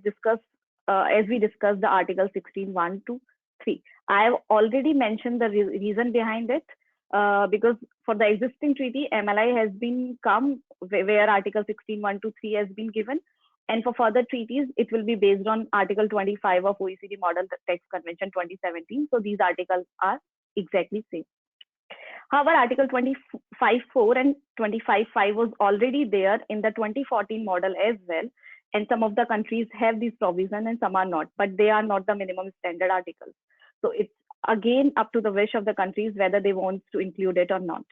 we discussed the Article 16(1) to 3. I have already mentioned the reason behind it, because for the existing treaty, MLI has been come where Article 16(1) to 3 has been given, and for further treaties, it will be based on Article 25 of OECD Model Tax Convention 2017. So these articles are exactly same. However, Article 25(4) and 25(5) was already there in the 2014 model as well, and some of the countries have these provisions and some are not, but they are not the minimum standard articles. So it's again up to the wish of the countries whether they want to include it or not.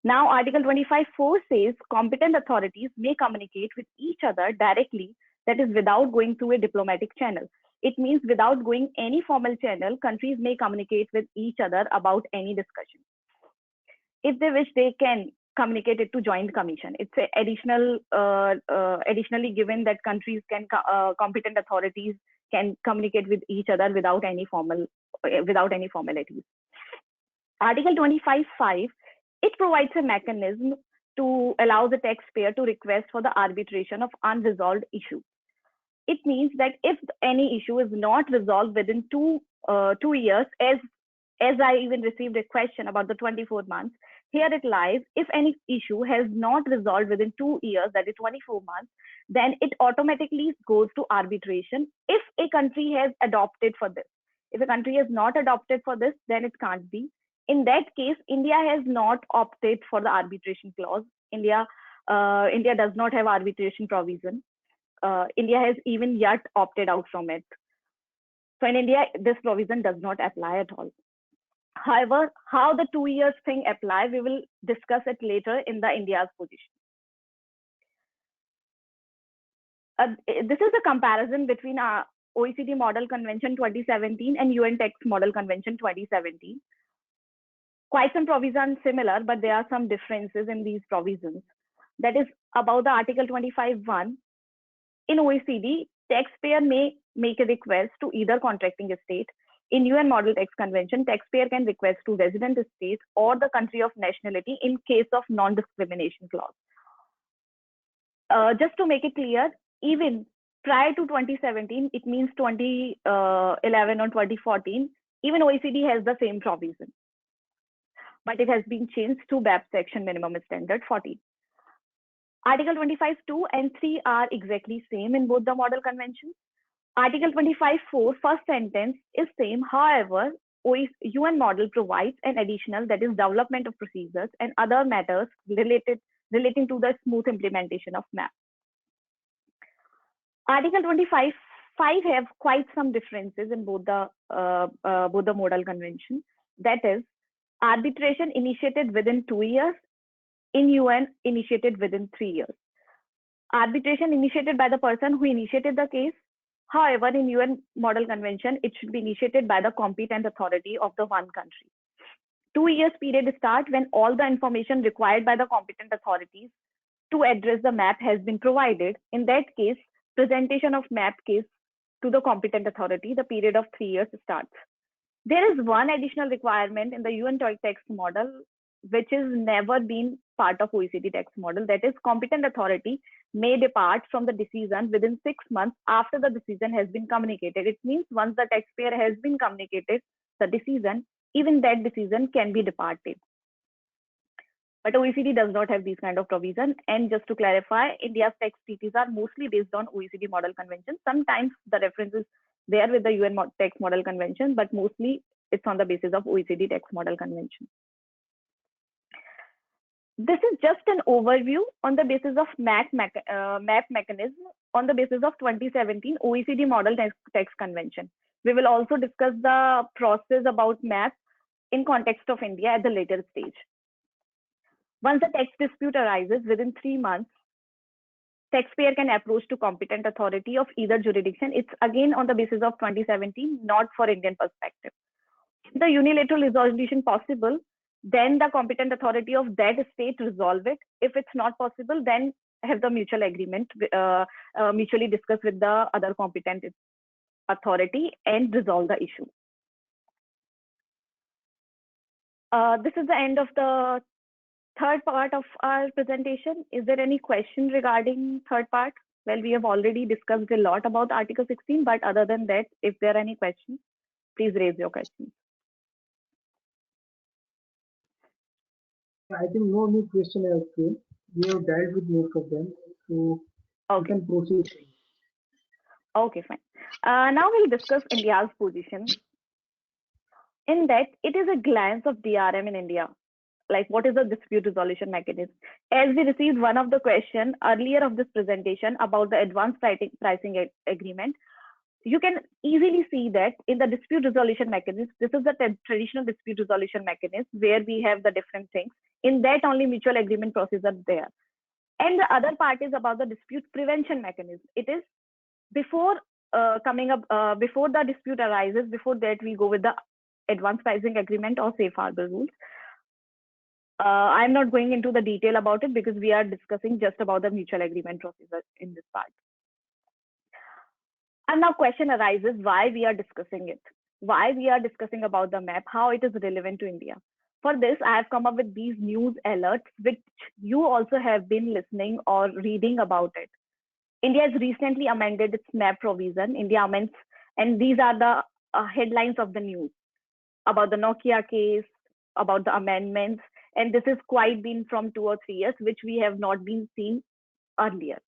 Now, Article 25(4) says competent authorities may communicate with each other directly, that is without going through a diplomatic channel. It means without going any formal channel, countries may communicate with each other about any discussion. If they wish, they can communicate it to Joint Commission. It's additionally given that countries can, competent authorities can communicate with each other without any formalities. Article 25(5), it provides a mechanism to allow the taxpayer to request for the arbitration of unresolved issues. It means that if any issue is not resolved within 2 years, as I even received a question about the 24 months, here it lies, if any issue has not resolved within 2 years, that is 24 months, then it automatically goes to arbitration if a country has adopted for this. If a country has not adopted for this, then it can't be. In that case, India has not opted for the arbitration clause. India does not have arbitration provision. India has even yet opted out from it. So in India, this provision does not apply at all. However, how the 2 years thing apply, we will discuss it later in the India's position. This is a comparison between our OECD Model Convention 2017 and UN Tax Model Convention 2017. Quite some provisions similar, but there are some differences in these provisions. That is about the Article 25(1). In OECD, taxpayer may make a request to either contracting state. In UN Model Tax Convention, taxpayer can request to resident state or the country of nationality in case of non-discrimination clause. Just to make it clear, even prior to 2017, it means 2011 or 2014, even OECD has the same provision, but it has been changed to BEPS Section Minimum Standard 14. Article 25(2) and 3 are exactly same in both the model conventions. Article 25(4) first sentence is same. However, UN model provides an additional, that is development of procedures and other matters relating to the smooth implementation of MAP. Article 25(5) have quite some differences in both the model convention. That is, arbitration initiated within 2 years, in UN initiated within 3 years. Arbitration initiated by the person who initiated the case. However, in UN Model Convention, it should be initiated by the competent authority of the one country. 2 years period starts when all the information required by the competent authorities to address the map has been provided. In that case, presentation of map case to the competent authority, the period of 3 years starts. There is one additional requirement in the UN text model, which has never been part of OECD text model. That is, competent authority may depart from the decision within 6 months after the decision has been communicated. It means once the taxpayer has been communicated the decision, even that decision can be departed. But OECD does not have these kind of provision. And just to clarify, India's tax treaties are mostly based on OECD model convention. Sometimes the reference is there with the UN tax model convention, but mostly it's on the basis of OECD tax model convention. This is just an overview on the basis of MAP mechanism on the basis of 2017 OECD model tax convention. We will also discuss the process about MAP in context of India at the later stage. Once the tax dispute arises within 3 months, taxpayer can approach to competent authority of either jurisdiction. It's again on the basis of 2017, not for Indian perspective. The unilateral resolution possible, then the competent authority of that state resolve it. If it's not possible, then have the mutual agreement, mutually discuss with the other competent authority and resolve the issue. This is the end of the third part of our presentation. Is there any question regarding third part? Well, we have already discussed a lot about Article 16, but other than that, if there are any questions, please raise your questions. I think no new question has came. We have dealt with most of them, so we can proceed. Okay, fine. Now we'll discuss India's position. In that, it is a glance of DRM in India. Like, what is the dispute resolution mechanism? As we received one of the question earlier of this presentation about the advanced pricing agreement, you can easily see that in the dispute resolution mechanism, this is the traditional dispute resolution mechanism where we have the different things. In that, only mutual agreement process are there. And the other part is about the dispute prevention mechanism. It is before before the dispute arises, before that we go with the advanced pricing agreement or safe harbor rules. I'm not going into the detail about it because we are discussing just about the mutual agreement procedure in this part. And now question arises why we are discussing it, why we are discussing about the map, how it is relevant to India. For this, I have come up with these news alerts, which you also have been listening or reading about it. India has recently amended its map provision. India amends, and these are the headlines of the news about the Nokia case, about the amendments. And this is quite been from 2 or 3 years, which we have not been seen earlier.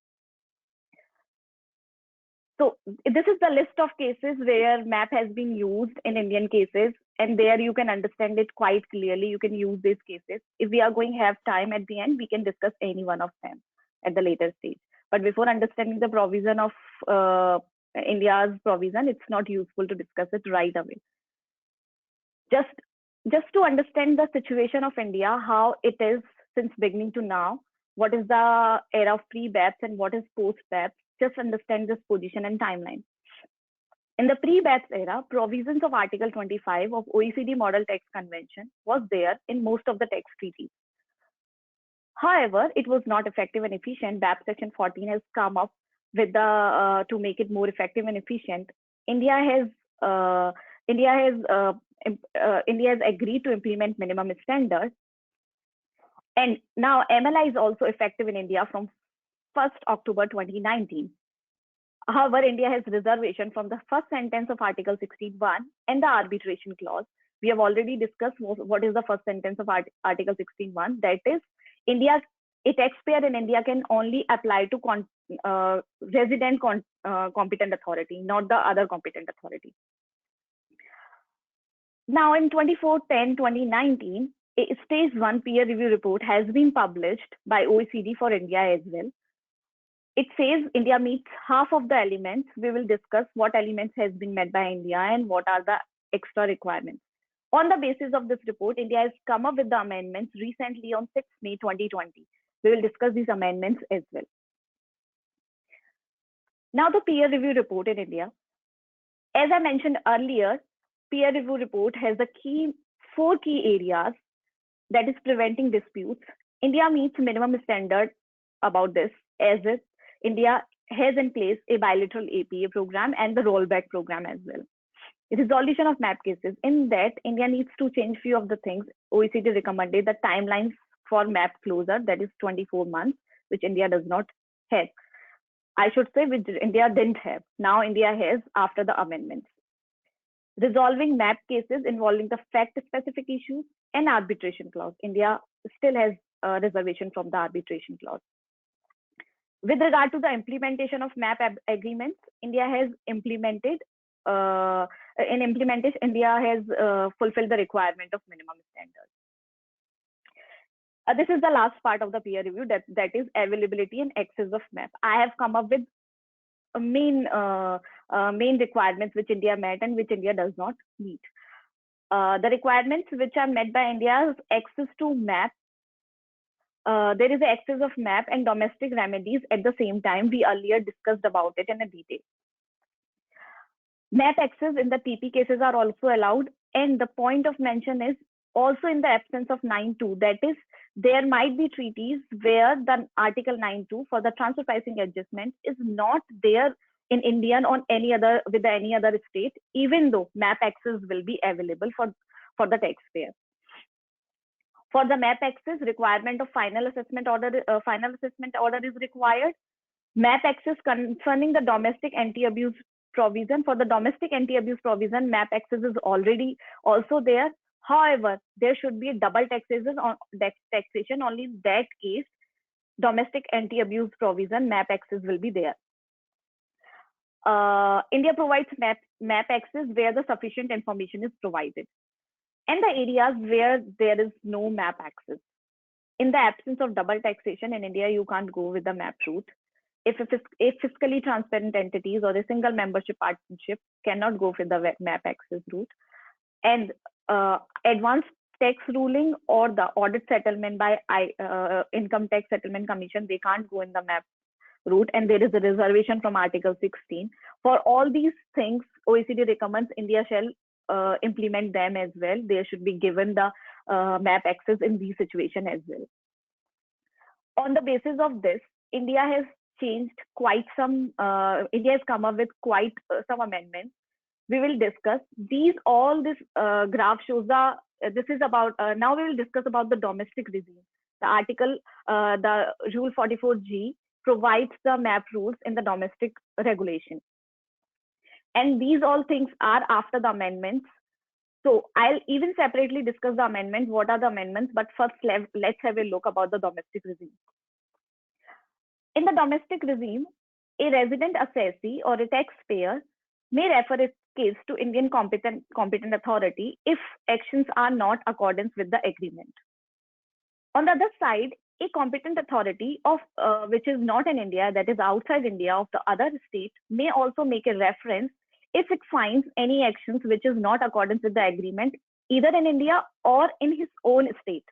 So this is the list of cases where map has been used in Indian cases, and there you can understand it quite clearly. You can use these cases. If we are going to have time at the end, we can discuss any one of them at the later stage. But before understanding the provision of India's provision, it's not useful to discuss it right away. Just to understand the situation of India, how it is since beginning to now, what is the era of pre-BEPS and what is post-BEPS, just understand this position and timeline. In the pre-BEPS era, provisions of Article 25 of OECD Model Tax Convention was there in most of the tax treaties. However, it was not effective and efficient. BEPS Section 14 has come up with the to make it more effective and efficient. India has agreed to implement minimum standards, and now MLI is also effective in India from 1st October 2019. However, India has reservation from the first sentence of Article 16(1) and the arbitration clause. We have already discussed what is the first sentence of Article 16(1). That is, a taxpayer in India can only apply to resident competent authority, not the other competent authority. Now, in 24/10/2019, a stage 1 peer review report has been published by OECD for India as well. It says India meets half of the elements. We will discuss what elements has been met by India and what are the extra requirements. On the basis of this report, India has come up with the amendments recently on 6 May 2020. We will discuss these amendments as well. Now, the peer review report in India. As I mentioned earlier, peer review report has the key 4 key areas, that is preventing disputes. India meets minimum standard about this, as if India has in place a bilateral APA program and the rollback program as well. Resolution of MAP cases. In that, India needs to change few of the things. OECD recommended the timelines for MAP closure, that is 24 months, which India does not have. I should say which India didn't have. Now India has after the amendments. Resolving MAP cases involving the fact-specific issues and arbitration clause. India still has a reservation from the arbitration clause. With regard to the implementation of MAP agreements, India has implemented, India has fulfilled the requirement of minimum standards. This is the last part of the peer review, that is availability and access of MAP. I have come up with main requirements which India met and which India does not meet. The requirements which are met by India is access to MAP. There is access of MAP and domestic remedies at the same time. We earlier discussed about it in a detail. MAP access in the TP cases are also allowed, and the point of mention is also in the absence of 9.2, that is, there might be treaties where the Article 9.2 for the transfer pricing adjustment is not there in Indian or any other with any other state, even though MAP access will be available for the taxpayer. For the MAP access, requirement of final assessment order is required. MAP access concerning the domestic anti-abuse provision. For the domestic anti-abuse provision, MAP access is already also there. However, there should be double taxation only in that case. Domestic anti-abuse provision, MAP access will be there. India provides MAP access where the sufficient information is provided, and the areas where there is no MAP access. In the absence of double taxation in India, you can't go with the MAP route. If fiscally transparent entities or a single membership partnership cannot go with the MAP access route, and advanced tax ruling or the audit settlement by Income Tax Settlement Commission, they can't go in the MAP route, and there is a reservation from Article 16. For all these things, OECD recommends India shall implement them as well. They should be given the MAP access in these situations as well. On the basis of this, India has changed quite some, India has come up with quite some amendments. We will discuss these. All this graph shows this is about, now we will discuss about the domestic regime. The article, the Rule 44G provides the MAP rules in the domestic regulation. And these all things are after the amendments. So I'll even separately discuss the amendments, what are the amendments, but first let's have a look about the domestic regime. In the domestic regime, a resident assessee or a taxpayer may refer its case to Indian competent authority if actions are not accordance with the agreement. On the other side, a competent authority of which is not in India, that is outside India, of the other state, may also make a reference if it finds any actions which is not accordance with the agreement, either in India or in his own state.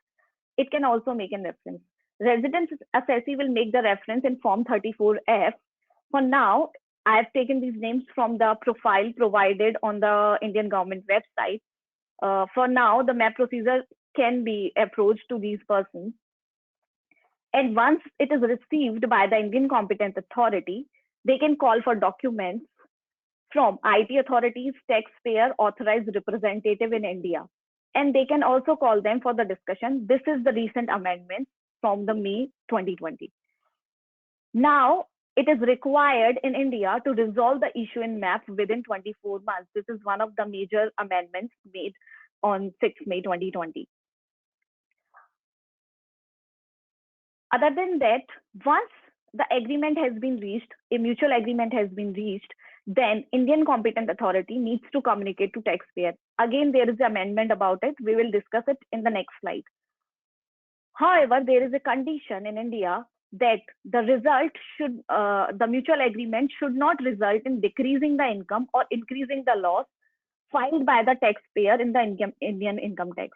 It can also make a reference. Resident assessee will make the reference in Form 34F. For now, I have taken these names from the profile provided on the Indian government website. For now, the MAP procedure can be approached to these persons. And once it is received by the Indian competent authority, they can call for documents from IT authorities, taxpayer, authorized representative in India. And they can also call them for the discussion. This is the recent amendment from the May 2020. Now, it is required in India to resolve the issue in MAP within 24 months. This is one of the major amendments made on 6 May 2020. Other than that, once the agreement has been reached, a mutual agreement has been reached, then Indian competent authority needs to communicate to taxpayer. Again, there is an amendment about it. We will discuss it in the next slide. However, there is a condition in India that the result should, the mutual agreement should not result in decreasing the income or increasing the loss filed by the taxpayer in the Indian income tax.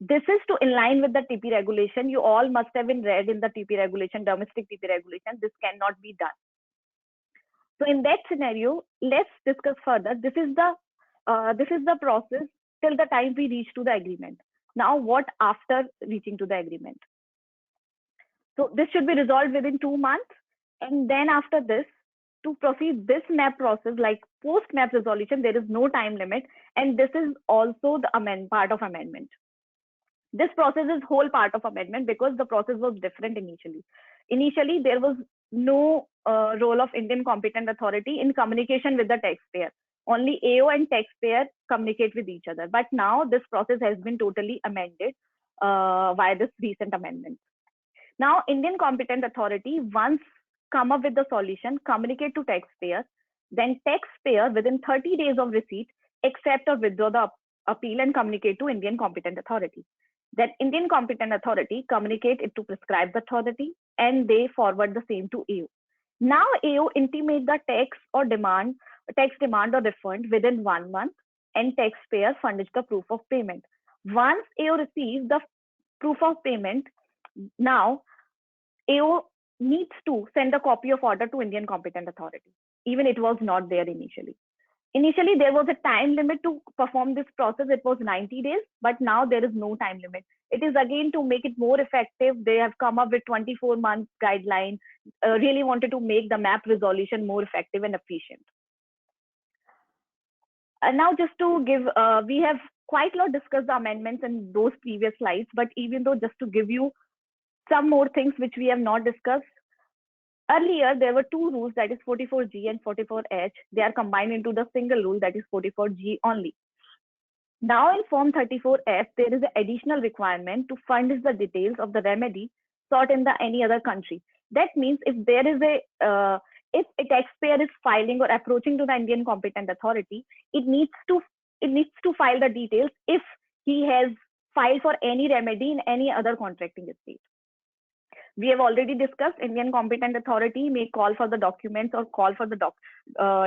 This is to in line with the TP regulation. You all must have been read in the TP regulation, domestic TP regulation. This cannot be done. So in that scenario, let's discuss further. This is the process till the time we reach to the agreement. Now, what after reaching to the agreement? So this should be resolved within 2 months. And then after this, to proceed this MAP process, like post MAP resolution, there is no time limit. And this is also the part of amendment. This process is whole part of amendment because the process was different initially. Initially, there was no role of Indian competent authority in communication with the taxpayer. Only AO and taxpayer communicate with each other. But now this process has been totally amended via this recent amendment. Now, Indian competent authority, once come up with the solution, communicate to taxpayer, then taxpayer within 30 days of receipt, accept or withdraw the appeal and communicate to Indian competent authority. Then Indian competent authority communicate it to prescribed authority and they forward the same to AO. Now AO intimate the tax demand or refund within 1 month and taxpayer furnish the proof of payment. Once AO receives the proof of payment, now AO needs to send a copy of order to Indian competent authority. Even it was not there initially. Initially, there was a time limit to perform this process. It was 90 days, but now there is no time limit. It is again to make it more effective. They have come up with 24-month guideline, really wanted to make the MAP resolution more effective and efficient. And now just to give, we have quite a lot discussed the amendments in those previous slides, but even though just to give you some more things which we have not discussed. Earlier, there were 2 rules, that is 44G and 44H. They are combined into the single rule, that is 44G only. Now in Form 34F, there is an additional requirement to furnish the details of the remedy sought in any other country. That means if there is if a taxpayer is filing or approaching to the Indian competent authority, it needs to file the details if he has filed for any remedy in any other contracting state. We have already discussed Indian competent authority may call for the documents or call for the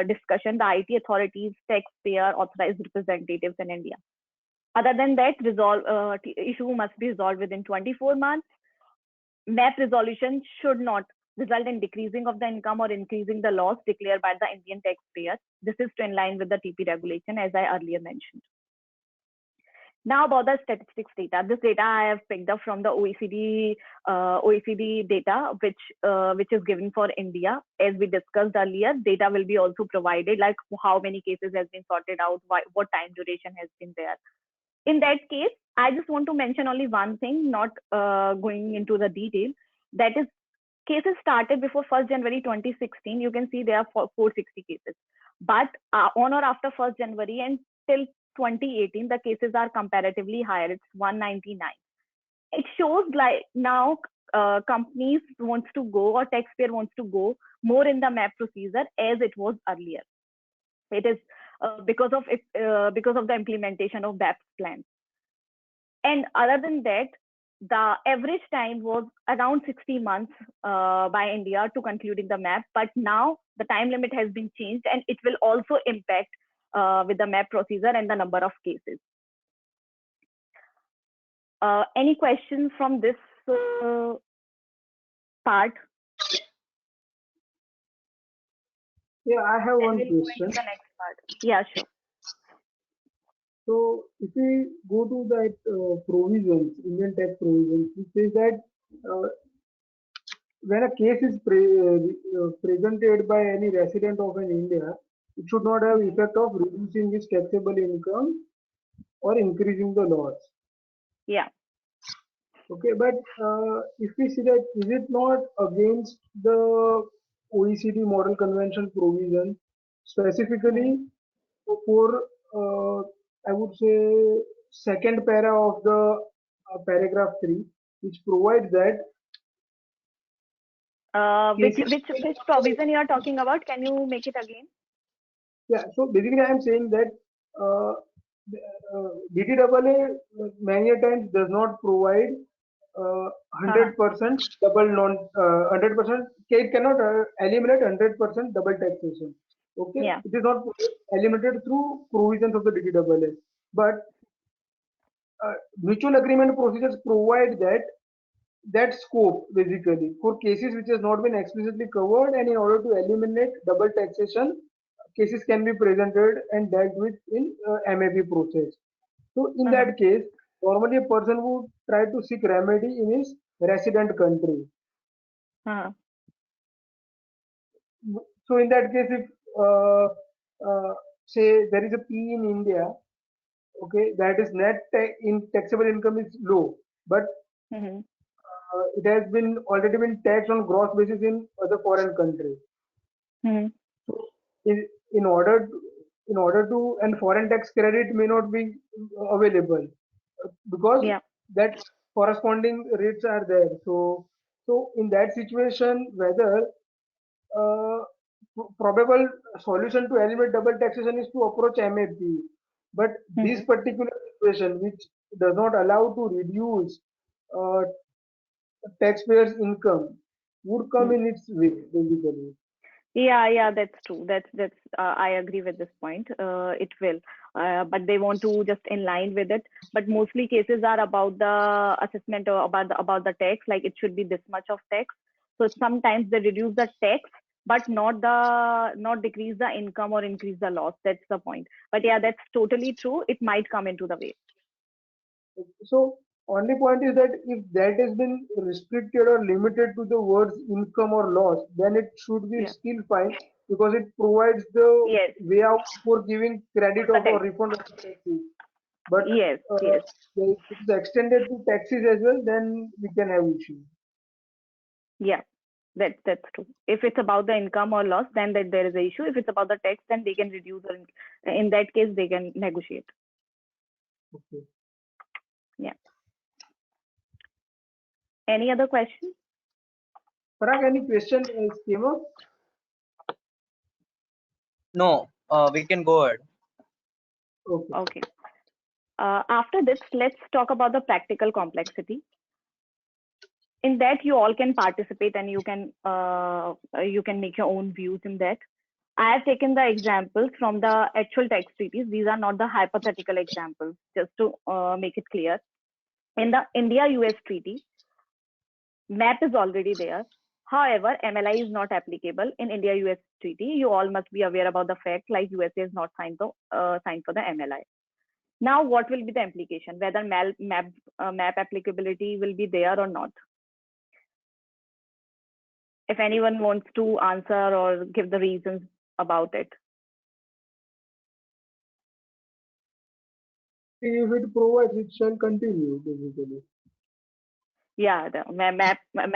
discussion, the IT authorities, taxpayer, authorized representatives in India. Other than that, issue must be resolved within 24 months. MAP resolution should not result in decreasing of the income or increasing the loss declared by the Indian taxpayer. This is in line with the TP regulation, as I earlier mentioned. Now about the statistics data. This data I have picked up from the OECD data, which is given for India. As we discussed earlier, data will be also provided, like how many cases has been sorted out, what time duration has been there. In that case, I just want to mention only one thing, not going into the detail. That is, cases started before 1st January 2016. You can see there are 460 cases. But on or after 1st January and till 2018, the cases are comparatively higher. It's 199. It shows like now companies wants to go or taxpayer wants to go more in the MAP procedure as it was earlier. It is because of the implementation of BAPS plans. And other than that, the average time was around 60 months by India to concluding the MAP. But now the time limit has been changed and it will also impact with the MAP procedure and the number of cases. Any questions from this part? Yeah, I have one We'll go question. into the next part. Yeah, sure. So if we go to that provisions, Indian tax provisions, it says that when a case is presented by any resident of an India, it should not have effect of reducing his taxable income or increasing the loss. Yeah. Okay, but if we see that, is it not against the OECD Model Convention provision, specifically for, I would say, second para of the paragraph 3, which provides that Which provision you are talking about? Can you make it again? Yeah, so basically I am saying that DTAA many a times does not provide 100% double 100%, it cannot eliminate 100% double taxation. Okay, Yeah. it is not eliminated through provisions of the DTAA, but mutual agreement procedures provide that scope basically for cases which has not been explicitly covered, and in order to eliminate double taxation, cases can be presented and dealt with in MAP process. So in that case, normally a person would try to seek remedy in his resident country. Uh, So in that case, if say there is a P in India, okay, that is in taxable income is low, but mhm, it has been already been taxed on gross basis in other foreign country. mhm. So in order to and foreign tax credit may not be available because Yeah. that corresponding rates are there. So in that situation, whether uh, probable solution to eliminate double taxation is to approach MAP. But this Mhm. particular situation, which does not allow to reduce uh, taxpayers' income, would come Mm. in its way, basically. Yeah, that's true. That's I agree with this point. It will, but they want to just in line with it. But mostly cases are about the assessment or about the tax. Like it should be this much of tax. So sometimes they reduce the tax, but not decrease the income or increase the loss. That's the point. But yeah, that's totally true. It might come into the way. So only point is that if that has been restricted or limited to the words income or loss, then it should be Yeah. still fine because it provides the Yes. way out for giving credit The of or tax. refund of taxes. But Yes. uh, Yes. if it's extended to taxes as well, then we can have issue. Yeah. That's true. If it's about the income or loss, then that there is a issue. If it's about the tax, then they can reduce, or in that case, they can negotiate. Okay. Yeah. Any other question? Parag, any question came up? No, we can go ahead. Okay. Okay. After this, let's talk about the practical complexity. In that, you all can participate and you can make your own views in that. I have taken the examples from the actual tax treaties. These are not the hypothetical examples, just to make it clear. In the India-US treaty, MAP is already there. However, MLI is not applicable in India-US treaty. You all must be aware about the fact like USA is not signed for the MLI. Now, what will be the implication? Whether MAP applicability will be there or not? If anyone wants to answer or give the reasons about it. If it provides, it shall continue, basically. Yeah, the map in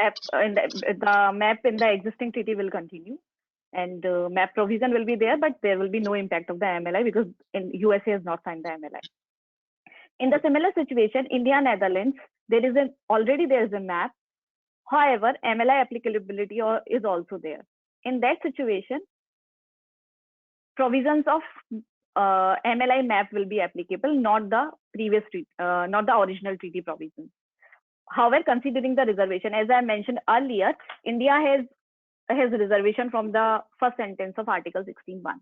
the map in the existing treaty will continue, and map provision will be there, but there will be no impact of the MLI because in USA has not signed the MLI. In the similar situation, India, Netherlands, there is a map. However, MLI applicability is also there. In that situation, provisions of MLI map will be applicable, not the not the original treaty provisions. However, considering the reservation, as I mentioned earlier, India has a reservation from the first sentence of Article 16.1.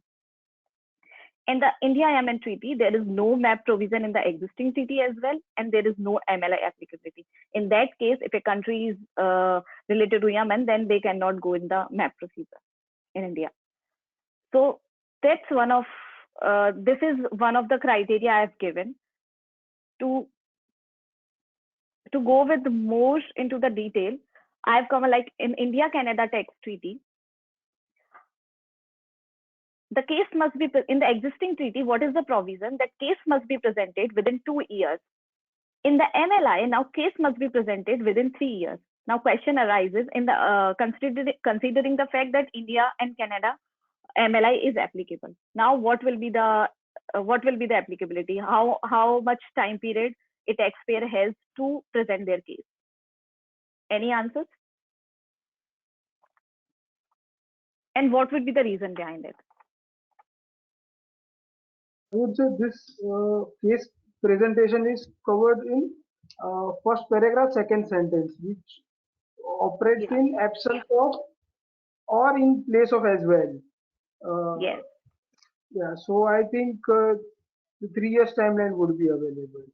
In the India-Yemen treaty, there is no MAP provision in the existing treaty as well, and there is no MLI applicability. In that case, if a country is related to Yemen, then they cannot go in the MAP procedure in India. So that's this is one of the criteria I have given to go with more into the detail. I've come like in India-Canada tax treaty, the case must be in the existing treaty. What is the provision? That case must be presented within 2 years. In the MLI, now case must be presented within 3 years. Now question arises in the considering the fact that India and Canada MLI is applicable. Now what will be the applicability? How much time period a taxpayer has to present their case? Any answers? And what would be the reason behind it? I would say this case presentation is covered in first paragraph, second sentence, which operates Yeah. in absence of or in place of as well. Yes. Yeah, so I think the 3 years timeline would be available.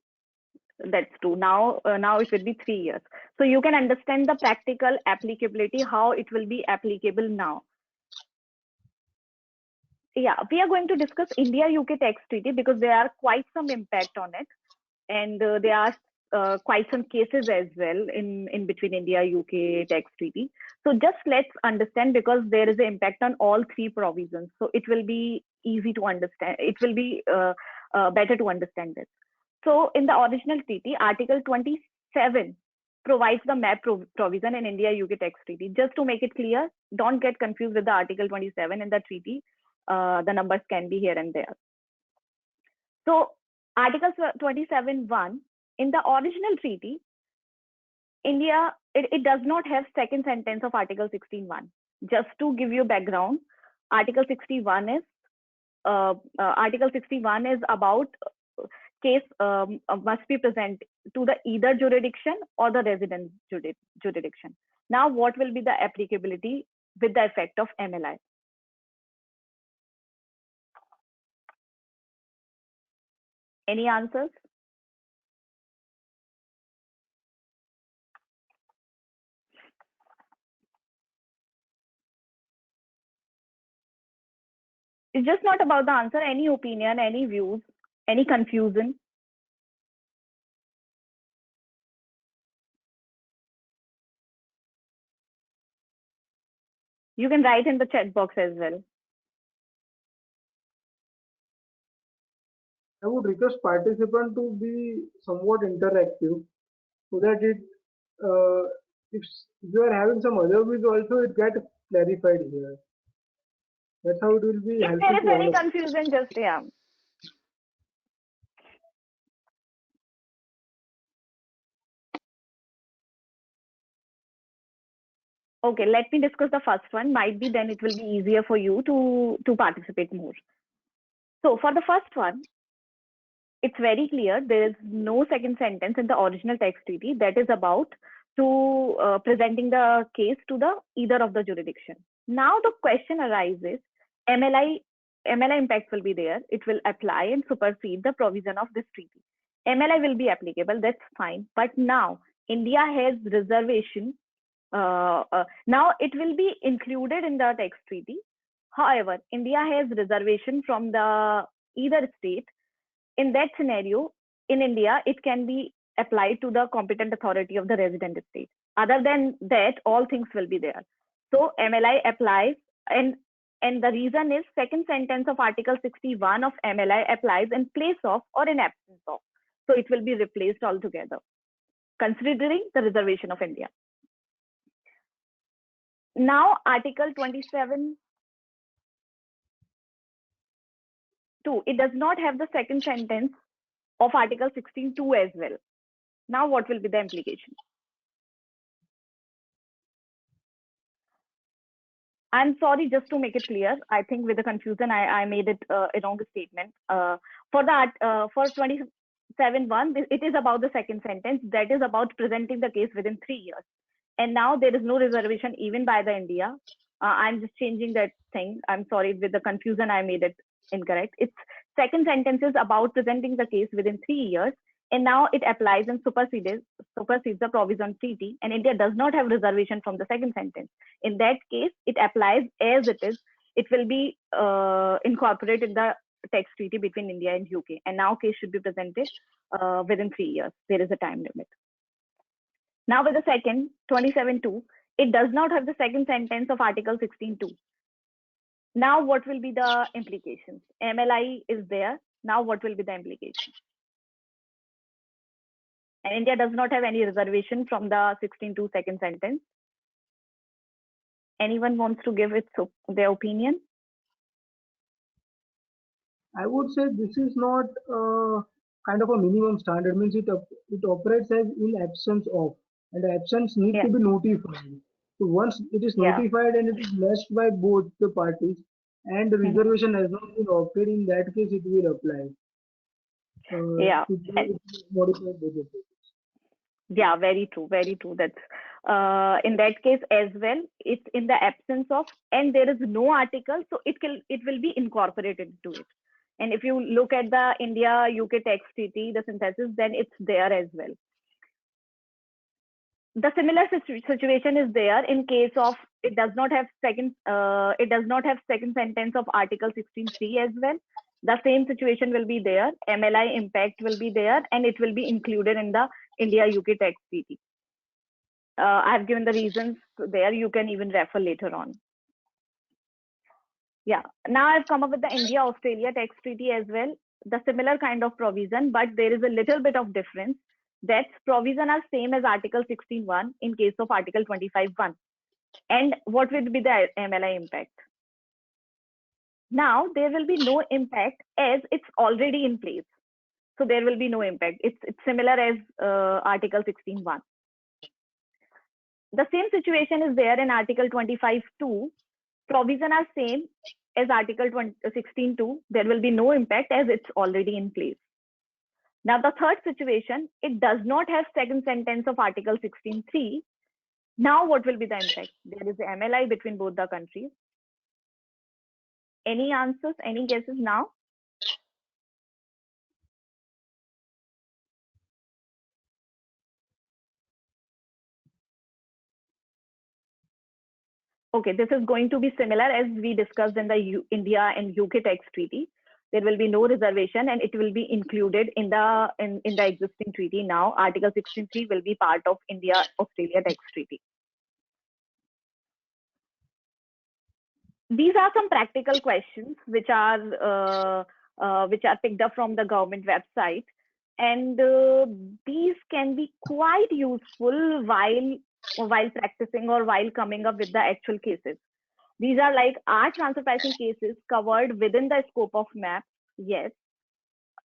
That's true. Now it will be 3 years. So you can understand the practical applicability, how it will be applicable now. Yeah, we are going to discuss India-UK tax treaty because there are quite some impact on it. and there are quite some cases as well in between India UK tax treaty. So just let's understand, because there is an impact on all three provisions, so it will be easy to understand. It will be better to understand this. So in the original treaty, Article 27 provides the MAP provision in India UK tax treaty. Just to make it clear, don't get confused with the Article 27 in the treaty. The numbers can be here and there. So Article 27(1) in the original treaty, India, it does not have second sentence of Article 16(1). Just to give you background, Article 61 is about case must be present to the either jurisdiction or the resident jurisdiction. Now, what will be the applicability with the effect of MLI? Any answers? It's just not about the answer. Any opinion, any views, any confusion? You can write in the chat box as well. I would request participant to be somewhat interactive so that if you are having some other views also, it get clarified here. That's how it will be If helpful there is to all any of us. confusion, just yeah. Okay, let me discuss the first one. Might be then it will be easier for you to participate more. So for the first one, it's very clear there is no second sentence in the original tax treaty that is about to presenting the case to the either of the jurisdiction. Now the question arises, MLI impact will be there. It will apply and supersede the provision of this treaty. MLI will be applicable, that's fine. But now India has reservation. Now it will be included in the tax treaty. However, India has reservation from the either state. In that scenario, in India, it can be applied to the competent authority of the resident state. Other than that, all things will be there. So MLI applies, and the reason is second sentence of Article 61 of MLI applies in place of or in absence of. So it will be replaced altogether, considering the reservation of India. Now, Article 27(2), it does not have the second sentence of Article 16(2) as well. Now, what will be the implication? I'm sorry, just to make it clear, I think with the confusion, I made it a wrong statement. For 27(1), it is about the second sentence, that is about presenting the case within 3 years. And now there is no reservation even by the India. I'm just changing that thing. I'm sorry, with the confusion, I made it incorrect. It's second sentence is about presenting the case within 3 years. And now it applies and supersedes the provision treaty, and India does not have reservation from the second sentence. In that case, it applies as it is. It will be incorporated in the tax treaty between India and UK. And now case should be presented within 3 years. There is a time limit. Now with the second, 27(2), it does not have the second sentence of Article 16(2). Now what will be the implications? MLI is there. Now what will be the implication? And India does not have any reservation from the 16(2) second sentence. Anyone wants to give their opinion? I would say this is not kind of a minimum standard. Means it operates as in absence of, and the absence need to be notified. So once it is notified and it is matched by both the parties, and the reservation has not been opted, in that case it will apply. Modified both the parties. Yeah, very true, very true. That's in that case as well. It's in the absence of, and there is no article, so it will be incorporated into it. And if you look at the India UK tax treaty, the synthesis, then it's there as well. The similar situation is there in case of it does not have second sentence of Article 16(3) as well. The same situation will be there. MLI impact will be there, and it will be included in the India-UK tax treaty. I have given the reasons there. You can even refer later on. Yeah. Now I've come up with the India-Australia tax treaty as well. The similar kind of provision, but there is a little bit of difference. That provision are same as Article 16.1 in case of Article 25.1. And what will be the MLI impact? Now there will be no impact as it's already in place. So there will be no impact. It's similar as Article 16.1. The same situation is there in Article 25.2. Provision are same as Article 16.2. There will be no impact as it's already in place. Now the third situation, it does not have second sentence of Article 16.3. Now what will be the impact? There is MLI between both the countries. Any answers? Any guesses now? Okay, this is going to be similar as we discussed in the India and UK tax treaty. There will be no reservation, and it will be included in the existing treaty now. Article 16.3 will be part of India-Australia tax treaty. These are some practical questions which are picked up from the government website, and these can be quite useful while practicing or while coming up with the actual cases. These are like, are transfer pricing cases covered within the scope of MAP? Yes.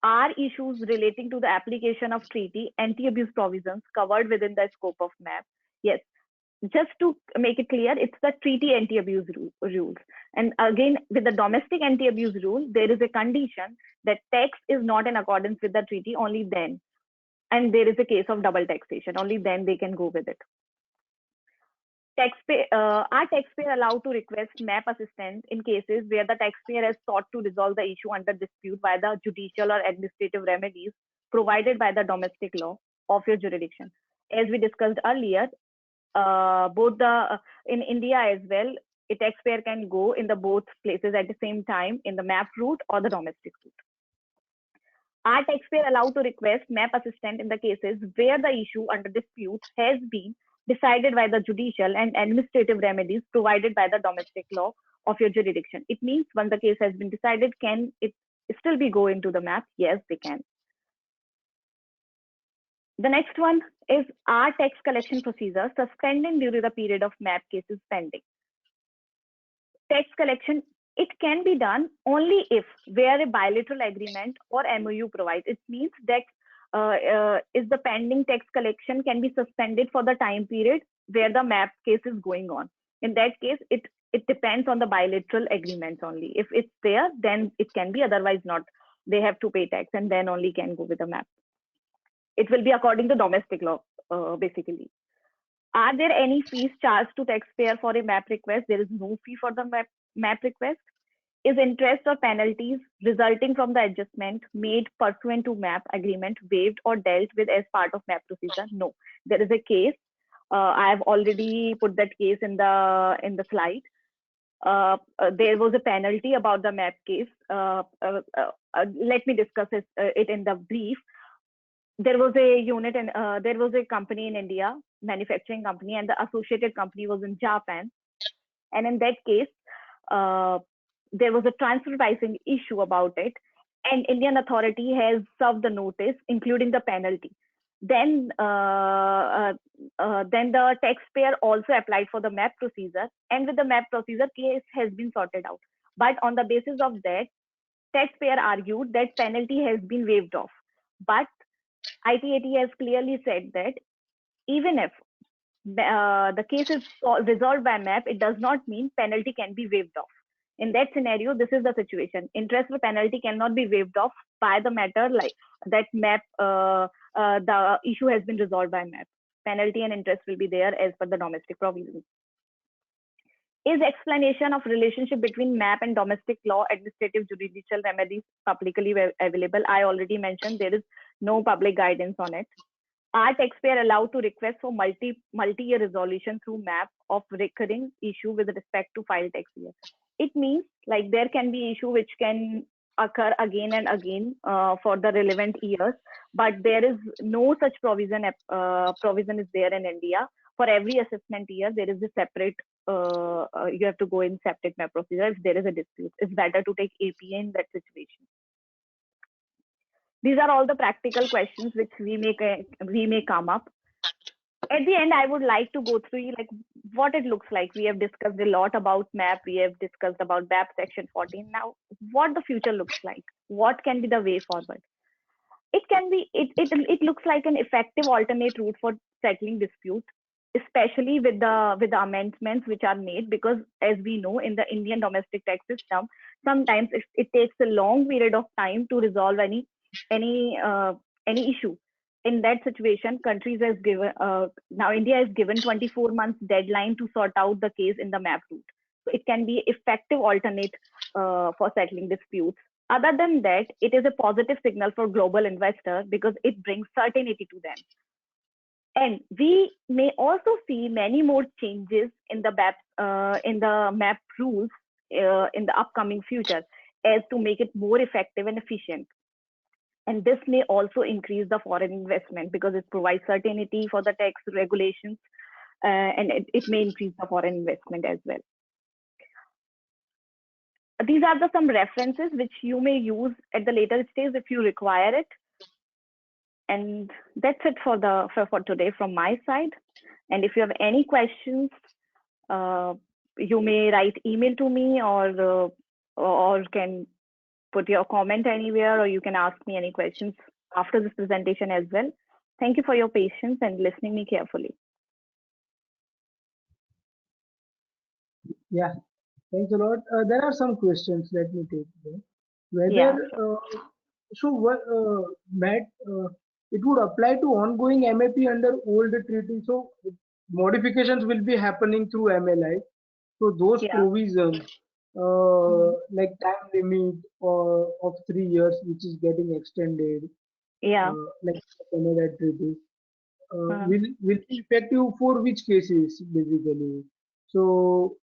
Are issues relating to the application of treaty anti-abuse provisions covered within the scope of MAP? Yes. Just to make it clear, it's the treaty anti-abuse rules. And again, with the domestic anti-abuse rule, there is a condition that tax is not in accordance with the treaty, only then. And there is a case of double taxation, only then they can go with it. Are taxpayer allowed to request MAP assistance in cases where the taxpayer has sought to resolve the issue under dispute by the judicial or administrative remedies provided by the domestic law of your jurisdiction? As we discussed earlier, in India as well, a taxpayer can go in the both places at the same time, in the MAP route or the domestic route. Are taxpayer allowed to request MAP assistance in the cases where the issue under dispute has been decided by the judicial and administrative remedies provided by the domestic law of your jurisdiction? It means when the case has been decided, can it still be go into the MAP? Yes, they can. The next one is, are tax collection procedures suspended during the period of MAP cases pending? Tax collection, it can be done only if where a bilateral agreement or MOU provides. It means that is the pending tax collection can be suspended for the time period where the MAP case is going on. In that case, it depends on the bilateral agreements only. If it's there, then it can be, otherwise not. They have to pay tax and then only can go with the MAP. It will be according to domestic law, basically. Are there any fees charged to taxpayer for a MAP request? There is no fee for the MAP request. Is interest or penalties resulting from the adjustment made pursuant to MAP agreement waived or dealt with as part of MAP procedure? No. There is a case. I have already put that case in the slide. There was a penalty about the MAP case. Let me discuss it in the brief. There was a unit and there was a company in India, manufacturing company, and the associated company was in Japan. And in that case, there was a transfer pricing issue about it, and Indian authority has served the notice, including the penalty. Then the taxpayer also applied for the MAP procedure, and with the MAP procedure, case has been sorted out. But on the basis of that, taxpayer argued that penalty has been waived off. But ITAT has clearly said that even if the case is resolved by MAP, it does not mean penalty can be waived off. In that scenario, this is the situation. Interest or penalty cannot be waived off by the matter like that MAP, the issue has been resolved by MAP. Penalty and interest will be there as per the domestic provisions. Is explanation of relationship between MAP and domestic law administrative judicial remedies publicly available? I already mentioned there is no public guidance on it. Are taxpayer allowed to request for multi-year resolution through MAP of recurring issue with respect to filed tax year? It means like there can be issue which can occur again and again for the relevant years, but there is no such provision is there in India. For every assessment year, there is a separate, you have to go in separate MAP procedure if there is a dispute. It's better to take APA in that situation. These are all the practical questions which we may come up. At the end, I would like to go through like what it looks like. We have discussed a lot about MAP. We have discussed about BAP section 14. Now, what the future looks like? What can be the way forward? It looks like an effective alternate route for settling disputes, especially with the amendments which are made, because as we know, in the Indian domestic tax system, sometimes it takes a long period of time to resolve any issue. In that situation, countries has given now India is given 24 months deadline to sort out the case in the MAP route. So it can be effective alternate for settling disputes. Other than that, it is a positive signal for global investors because it brings certainty to them. And we may also see many more changes in the MAP rules in the upcoming future, as to make it more effective and efficient. And this may also increase the foreign investment because it provides certainty for the tax regulations, and it may increase the foreign investment as well. These are some references which you may use at the later stage if you require it. And that's it for today from my side. And if you have any questions, you may write email to me or can put your comment anywhere, or you can ask me any questions after this presentation as well. Thank you for your patience and listening me carefully. Yeah, thanks a lot. There are some questions. Let me take them. Whether Yeah. Matt, it would apply to ongoing MAP under old treaty. So modifications will be happening through MLI. So those Yeah. provisions, like time limit of 3 years, which is getting extended, Yeah. like Canada treaty, will be effective for which cases basically? So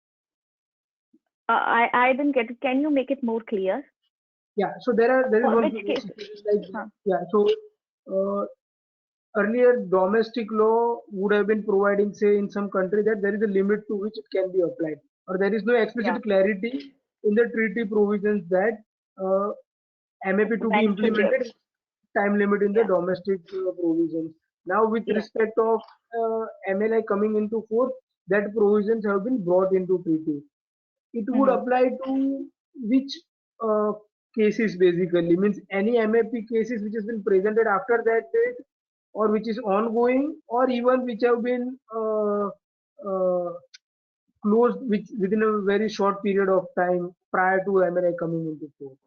I didn't get it. Can you make it more clear? yeah, so there is For one which case? like yeah. So earlier domestic law would have been providing, say, in some country that there is a limit to which it can be applied, or there is no explicit clarity in the treaty provisions that MAP to be When should be implemented, time limit in the domestic provisions. Now, with respect of MLI coming into force, that provisions have been brought into treaty. It would apply to which cases basically? Means any MAP cases which has been presented after that date, or which is ongoing, or even which have been closed within a very short period of time prior to MLI coming into force.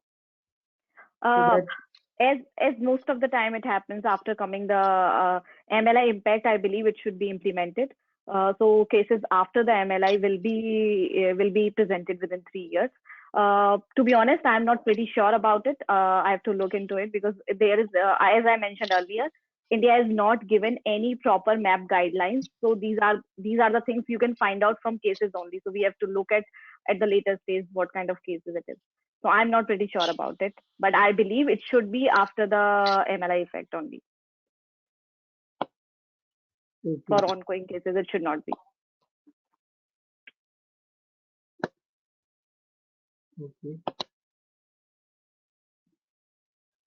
As most of the time it happens after coming the MLI impact, I believe it should be implemented. So cases after the MLI will be presented within 3 years. To be honest, I'm not pretty sure about it. I have to look into it because there is, as I mentioned earlier, India has not given any proper MAP guidelines. So these are the things you can find out from cases only. So we have to look at the later stage what kind of cases it is. So I'm not pretty sure about it, but I believe it should be after the MLI effect only. Okay. For ongoing cases, it should not be. Okay.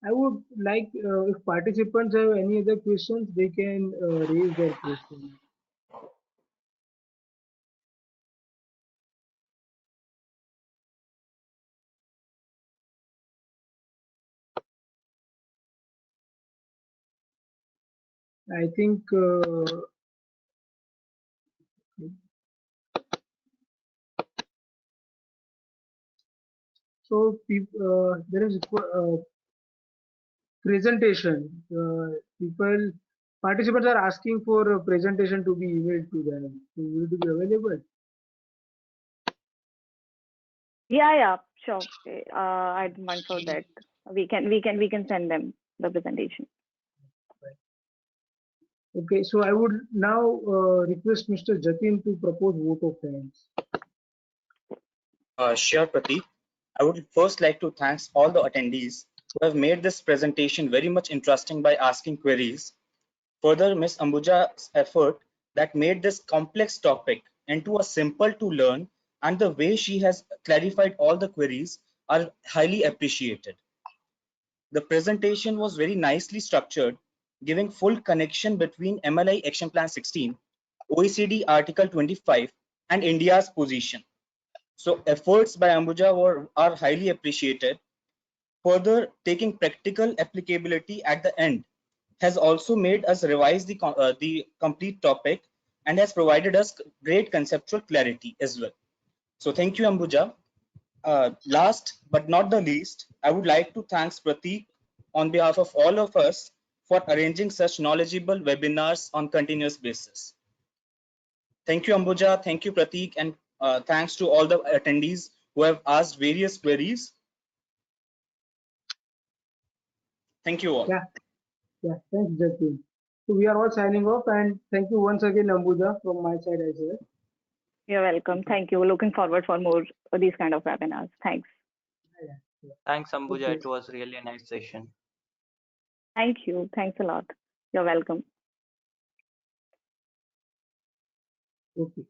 I would like, if participants have any other questions, they can raise their question. I think so. There is presentation. Participants are asking for a presentation to be emailed to them. So will it be available? Yeah, sure. I don't mind for that. We can send them the presentation. Okay, so I would now request Mr. Jatin to propose vote of thanks. Sure, Prateek. I would first like to thank all the attendees who have made this presentation very much interesting by asking queries. Further, Ms. Ambuja's effort that made this complex topic into a simple to learn, and the way she has clarified all the queries are highly appreciated. The presentation was very nicely structured, giving full connection between MLI Action Plan 16, OECD Article 25, and India's position. So efforts by Ambuja are highly appreciated. Further, taking practical applicability at the end has also made us revise the complete topic and has provided us great conceptual clarity as well. So thank you, Ambuja. Last but not the least, I would like to thank Prateek on behalf of all of us for arranging such knowledgeable webinars on continuous basis. Thank you, Ambuja. Thank you, Prateek, and thanks to all the attendees who have asked various queries. Thank you all. Yeah, thanks, Jatin. So we are all signing off, and thank you once again, Ambuja, from my side as well. You're welcome. Thank you. Looking forward for more these kind of webinars. Thanks. Thanks, Ambuja. Okay. It was really a nice session. Thank you. Thanks a lot. You're welcome. Okay.